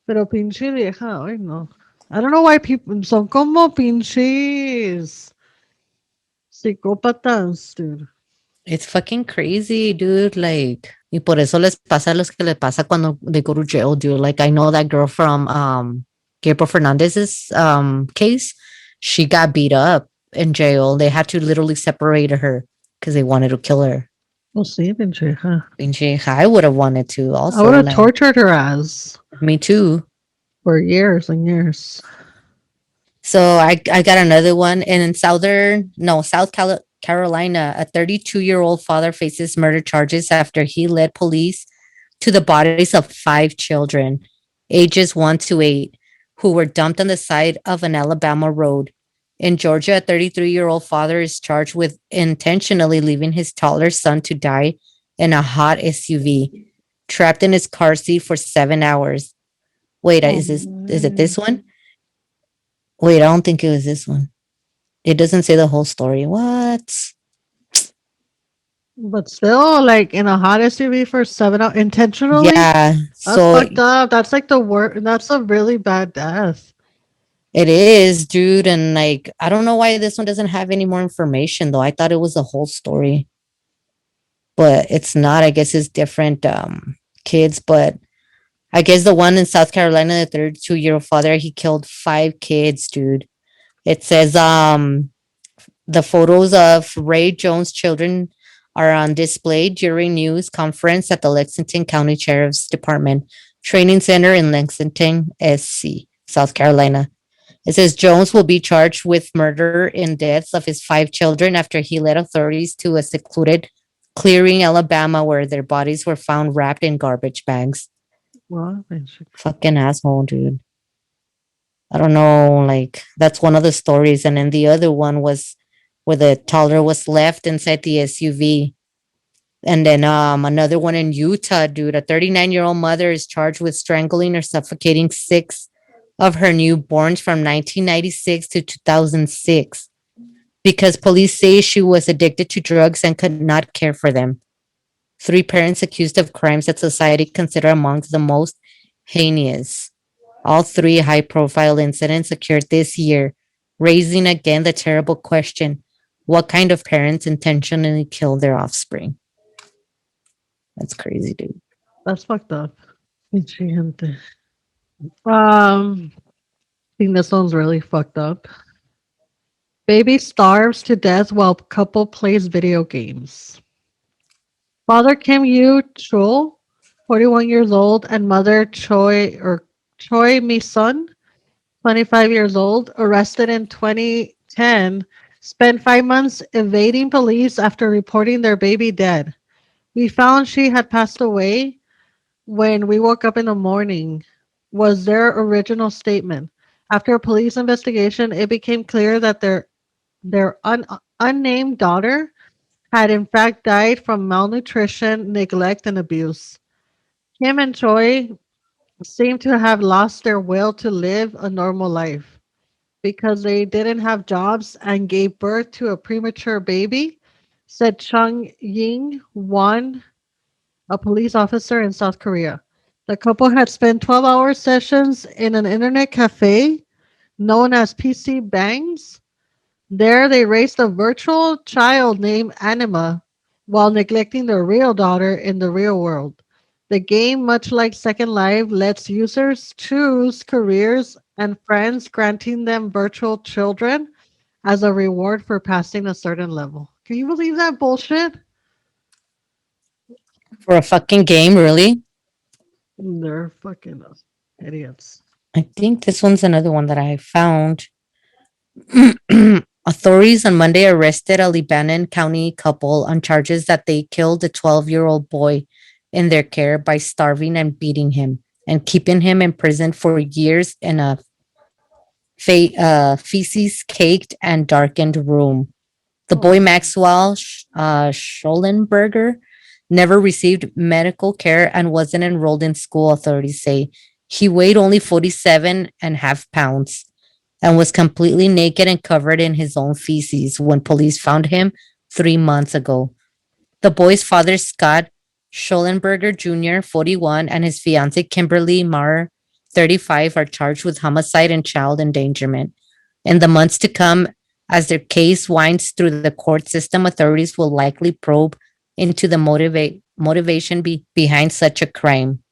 S1: Pero pinche vieja, ay no. I don't know why people son como pinches psicópatas, dude.
S2: It's fucking crazy, dude. Like, y por eso les pasa a los que les pasa cuando they go to jail, dude. Like, I know that girl from Gabriel Fernandez's case. She got beat up in jail. They had to literally separate her because they wanted to kill her.
S1: We'll see, pinche, huh?
S2: Pinche, I would have wanted to
S1: I would
S2: also.
S1: have
S2: Like,
S1: tortured her ass
S2: me too.
S1: for years and years.
S2: So I got another one. And in Carolina, a 32-year-old father faces murder charges after he led police to the bodies of 5 children, ages 1 to 8, who were dumped on the side of an Alabama road. In Georgia, a 33-year-old father is charged with intentionally leaving his toddler son to die in a hot SUV, trapped in his car seat for 7 hours. Wait,
S1: Oh,
S2: is it this
S1: man.
S2: one? Wait, I don't think it was this one. It doesn't say the whole story. What?
S1: But still, like in a hot SUV for 7 hours intentionally?
S2: Yeah.
S1: That's
S2: So
S1: fucked up. That's like the worst. That's a really bad death.
S2: it is, dude. And like, I don't know why this one doesn't have any more information, though. I thought it was the whole story, but it's not. I guess it's different kids. But I guess the one in South Carolina, the 32-year-old father, he killed 5 kids, dude. It says the photos of Ray Jones' children are on display during news conference at the Lexington County Sheriff's Department Training Center in Lexington, SC, South Carolina. It says Jones will be charged with murder and deaths of his 5 children after he led authorities to a secluded clearing, Alabama, where their bodies were found wrapped in garbage bags.
S1: Well,
S2: Fucking asshole, dude. I don't know. Like, that's one of the stories. And then the other one was where the toddler was left inside the SUV. And then another one in Utah, dude. A 39-year-old mother is charged with strangling or suffocating 6 of her newborns from 1996 to 2006 because police say she was addicted to drugs and could not care for them. 3 parents accused of crimes that society consider amongst the most heinous. All 3 high-profile incidents occurred this year, raising again the terrible question: what kind of parents intentionally kill their offspring? That's crazy, dude.
S1: that's fucked up. Pinche gente. I think this one's really fucked up. Baby starves to death while couple plays video games. Father Kim Yu Chul, 41 years old, and mother Choi Mi Sun, 25 years old, arrested in 2010, spent 5 months evading police after reporting their baby dead. We found she had passed away when we woke up in the morning, was their original statement. After a police investigation, it became clear that their unnamed daughter had in fact died from malnutrition, neglect, and abuse. Kim and Choi seem to have lost their will to live a normal life because they didn't have jobs and gave birth to a premature baby, said Chung Ying Won, a police officer in South Korea. The couple had spent 12-hour sessions in an internet cafe known as PC Bangs. There, they raised a virtual child named Anima while neglecting their real daughter in the real world. The game, much like Second Life, lets users choose careers and friends, granting them virtual children as a reward for passing a certain level. Can you believe that bullshit?
S2: For a fucking game, really?
S1: They're fucking idiots.
S2: I think this one's another one that I found. Authorities on Monday arrested a Lebanon County couple on charges that they killed a 12-year-old boy in their care by starving and beating him and keeping him imprisoned for years in a feces caked and darkened room. The
S1: Oh,
S2: boy Maxwell Schollenberger never received medical care and wasn't enrolled in school, authorities say. He weighed only 47.5 pounds and was completely naked and covered in his own feces when police found him 3 months ago. The boy's father, Scott Schollenberger Jr., 41, and his fiancee, Kimberly Marr, 35, are charged with homicide and child endangerment. In the months to come, as their case winds through the court system, authorities will likely probe into the motivation behind such a crime.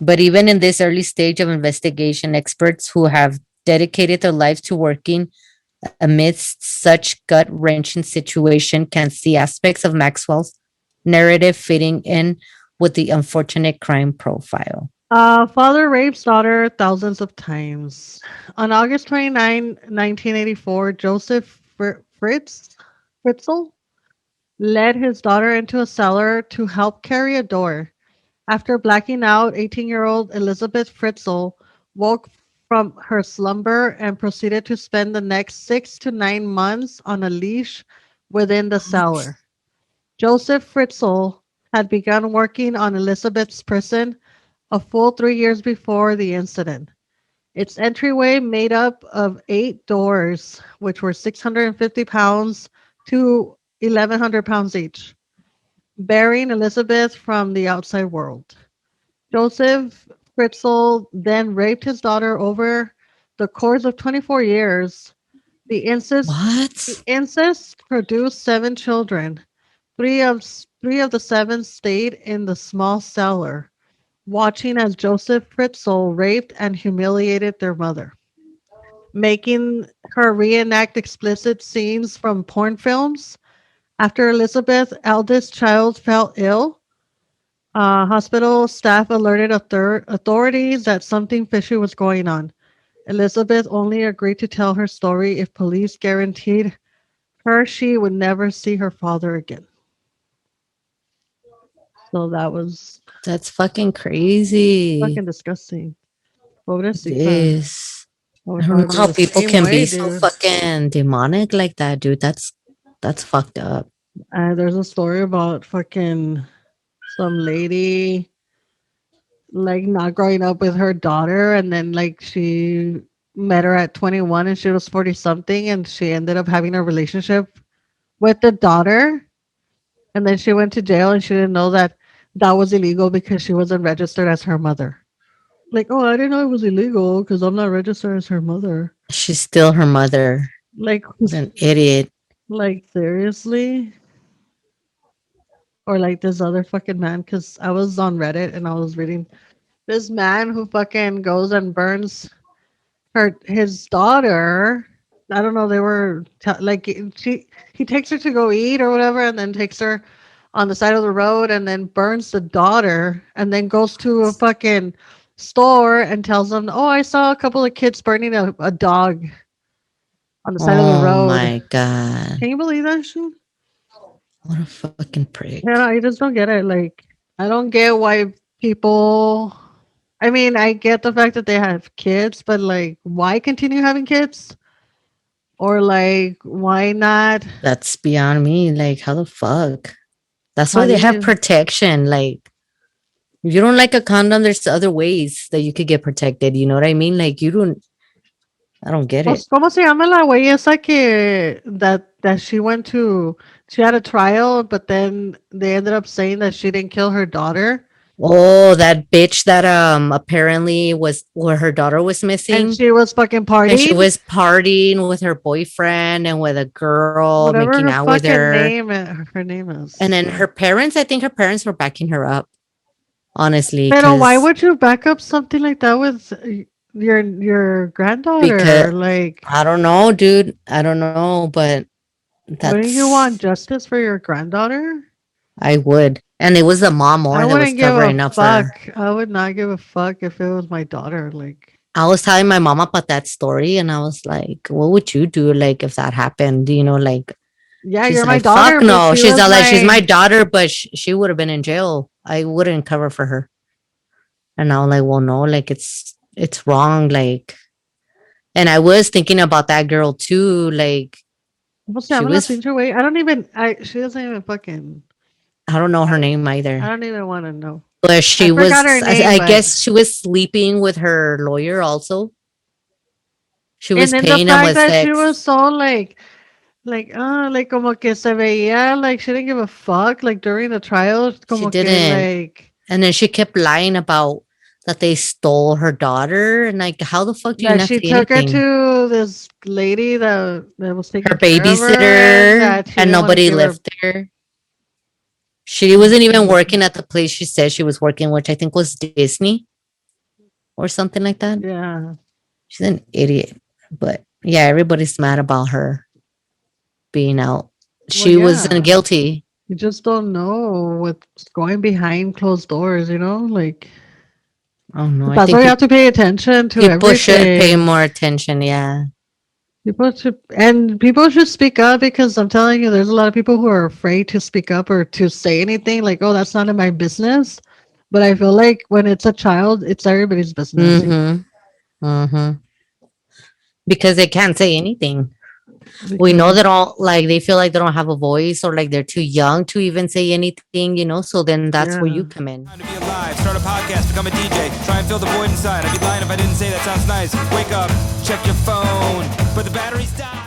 S2: But even in this early stage of investigation, experts who have dedicated their lives to working amidst such gut wrenching situation can see aspects of Maxwell's narrative fitting in with the unfortunate crime profile.
S1: Father rapes daughter thousands of times. On August 29, 1984, Joseph Fritzl led his daughter into a cellar to help carry a door. After blacking out, 18-year-old Elizabeth Fritzl woke from her slumber and proceeded to spend the next 6 to 9 months on a leash within the cellar. Joseph Fritzl had begun working on Elizabeth's prison a full 3 years before the incident. Its entryway made up of 8 doors, which were 650 pounds to 1,100 pounds each, barring Elizabeth from the outside world. Joseph Fritzl then raped his daughter over the course of 24 years. The
S2: What?
S1: incest produced 7 children. Three of the seven stayed in the small cellar, watching as Joseph Fritzl raped and humiliated their mother, making her reenact explicit scenes from porn films. After Elizabeth's eldest child fell ill, hospital staff alerted authorities that something fishy was going on. Elizabeth only agreed to tell her story if police guaranteed her she would never see her father again. So that was
S2: That's fucking crazy.
S1: fucking disgusting.
S2: It
S1: Pobrecita.
S2: is.
S1: I
S2: I
S1: would
S2: don't know
S1: probably be
S2: how
S1: the
S2: people
S1: same
S2: can be
S1: way,
S2: so
S1: dude.
S2: fucking demonic like that, dude. That's fucked up.
S1: There's a story about fucking some lady like not growing up with her daughter, and then like she met her at 21 and she was 40 something, and she ended up having a relationship with the daughter, and then she went to jail and she didn't know that that was illegal because she wasn't registered as her mother. Like, oh, I didn't know it was illegal because I'm not registered as her mother.
S2: She's still her mother.
S1: Like,
S2: She's an idiot.
S1: like seriously? Or like this other fucking man, because I was on Reddit and I was reading this man who fucking goes and burns his daughter. I don't know. They were like he takes her to go eat or whatever, and then takes her on the side of the road, and then burns the daughter, and then goes to a fucking store and tells them, "Oh, I saw a couple of kids burning a dog on the side of the
S2: Oh
S1: road."
S2: my god.
S1: Can you believe that shit?
S2: What a fucking
S1: Yeah,
S2: prick.
S1: I just don't get it. Like, I don't get why people. I mean, I get the fact that they have kids, but like, why continue having kids? Or like, why not?
S2: That's beyond me. Like, how the fuck? That's why
S1: How
S2: they
S1: do
S2: have
S1: you?
S2: protection. Like, if you don't like a condom, there's other ways that you could get protected. You know what I mean? Like, you don't, I don't get it.
S1: Pues, ¿cómo se llama la güey esa que that she went to? She had a trial, but then they ended up saying that she didn't kill her daughter,
S2: Oh, that bitch that apparently was where her daughter was
S1: and
S2: missing
S1: she was fucking
S2: and she
S1: partied.
S2: was partying with her boyfriend and with a girl
S1: Whatever
S2: making
S1: her
S2: out with
S1: fucking
S2: her.
S1: her name
S2: And
S1: is.
S2: then her parents, I think her parents were backing her up, honestly,
S1: Pero why would you back up something like that with your
S2: because
S1: granddaughter? Like,
S2: I don't know, dude. I don't know, but
S1: wouldn't you
S2: that's
S1: want justice for your granddaughter?
S2: I would. And it was the mom
S1: I
S2: more that was
S1: wouldn't give a
S2: covering up for her.
S1: fuck. I would not give a fuck if it was my daughter. Like,
S2: I was telling my mom about that story and I was like, what would you do like if that happened? You know, like
S1: yeah,
S2: she's
S1: you're my
S2: like, fuck
S1: daughter, but
S2: no.
S1: she
S2: She's
S1: was
S2: not like she's my
S1: my.
S2: daughter, but she would have been in jail. I wouldn't cover for her. And I was like, well, no, like it's wrong. Like, and I was thinking about that girl too. Like,
S1: ¿Cómo se
S2: she
S1: llama la
S2: was,
S1: pinche güey? I don't even. She doesn't even fucking.
S2: I don't know her
S1: I,
S2: name
S1: I
S2: either,
S1: don't even want to know.
S2: but
S1: I
S2: she
S1: forgot her
S2: was,
S1: name,
S2: I
S1: but
S2: guess she was sleeping with her lawyer also. She
S1: and
S2: was
S1: then the
S2: paying him
S1: fact
S2: with
S1: that she was
S2: sex.
S1: so like como que se veía like she didn't give a fuck like during the trial,
S2: She
S1: como que
S2: didn't.
S1: like
S2: And then she kept lying about that they stole her daughter. And like, how the fuck do you
S1: that
S2: not
S1: she
S2: say
S1: took her
S2: anything?
S1: to this lady that was taking
S2: Her
S1: care of her and
S2: babysitter
S1: that she
S2: and
S1: didn't want to
S2: nobody
S1: give her.
S2: lived there. She wasn't even working at the place she said she was working, which I think was Disney or something like that.
S1: Yeah.
S2: She's an idiot. But yeah, everybody's mad about her being out.
S1: Well,
S2: She wasn't
S1: yeah.
S2: guilty.
S1: You just don't know what's going behind closed doors, like
S2: Oh no, I
S1: that's
S2: think
S1: why you have to pay attention to
S2: people should pay
S1: everything.
S2: more attention. Yeah.
S1: People should speak up because I'm telling you, there's a lot of people who are afraid to speak up or to say anything like, "Oh, that's none of my business." But I feel like when it's a child, it's everybody's business.
S2: Mm-hmm. Mm-hmm. Because they can't say anything. We
S1: Because
S2: know
S1: they,
S2: that all like they feel like they don't have a voice or like they're too young to even say anything, so then that's where you
S1: yeah.
S2: come in.
S4: Time to be alive, start a podcast, become a DJ, try and fill the void inside. I'd be lying if I didn't say that sounds nice. Wake up, check your phone, but the battery's died.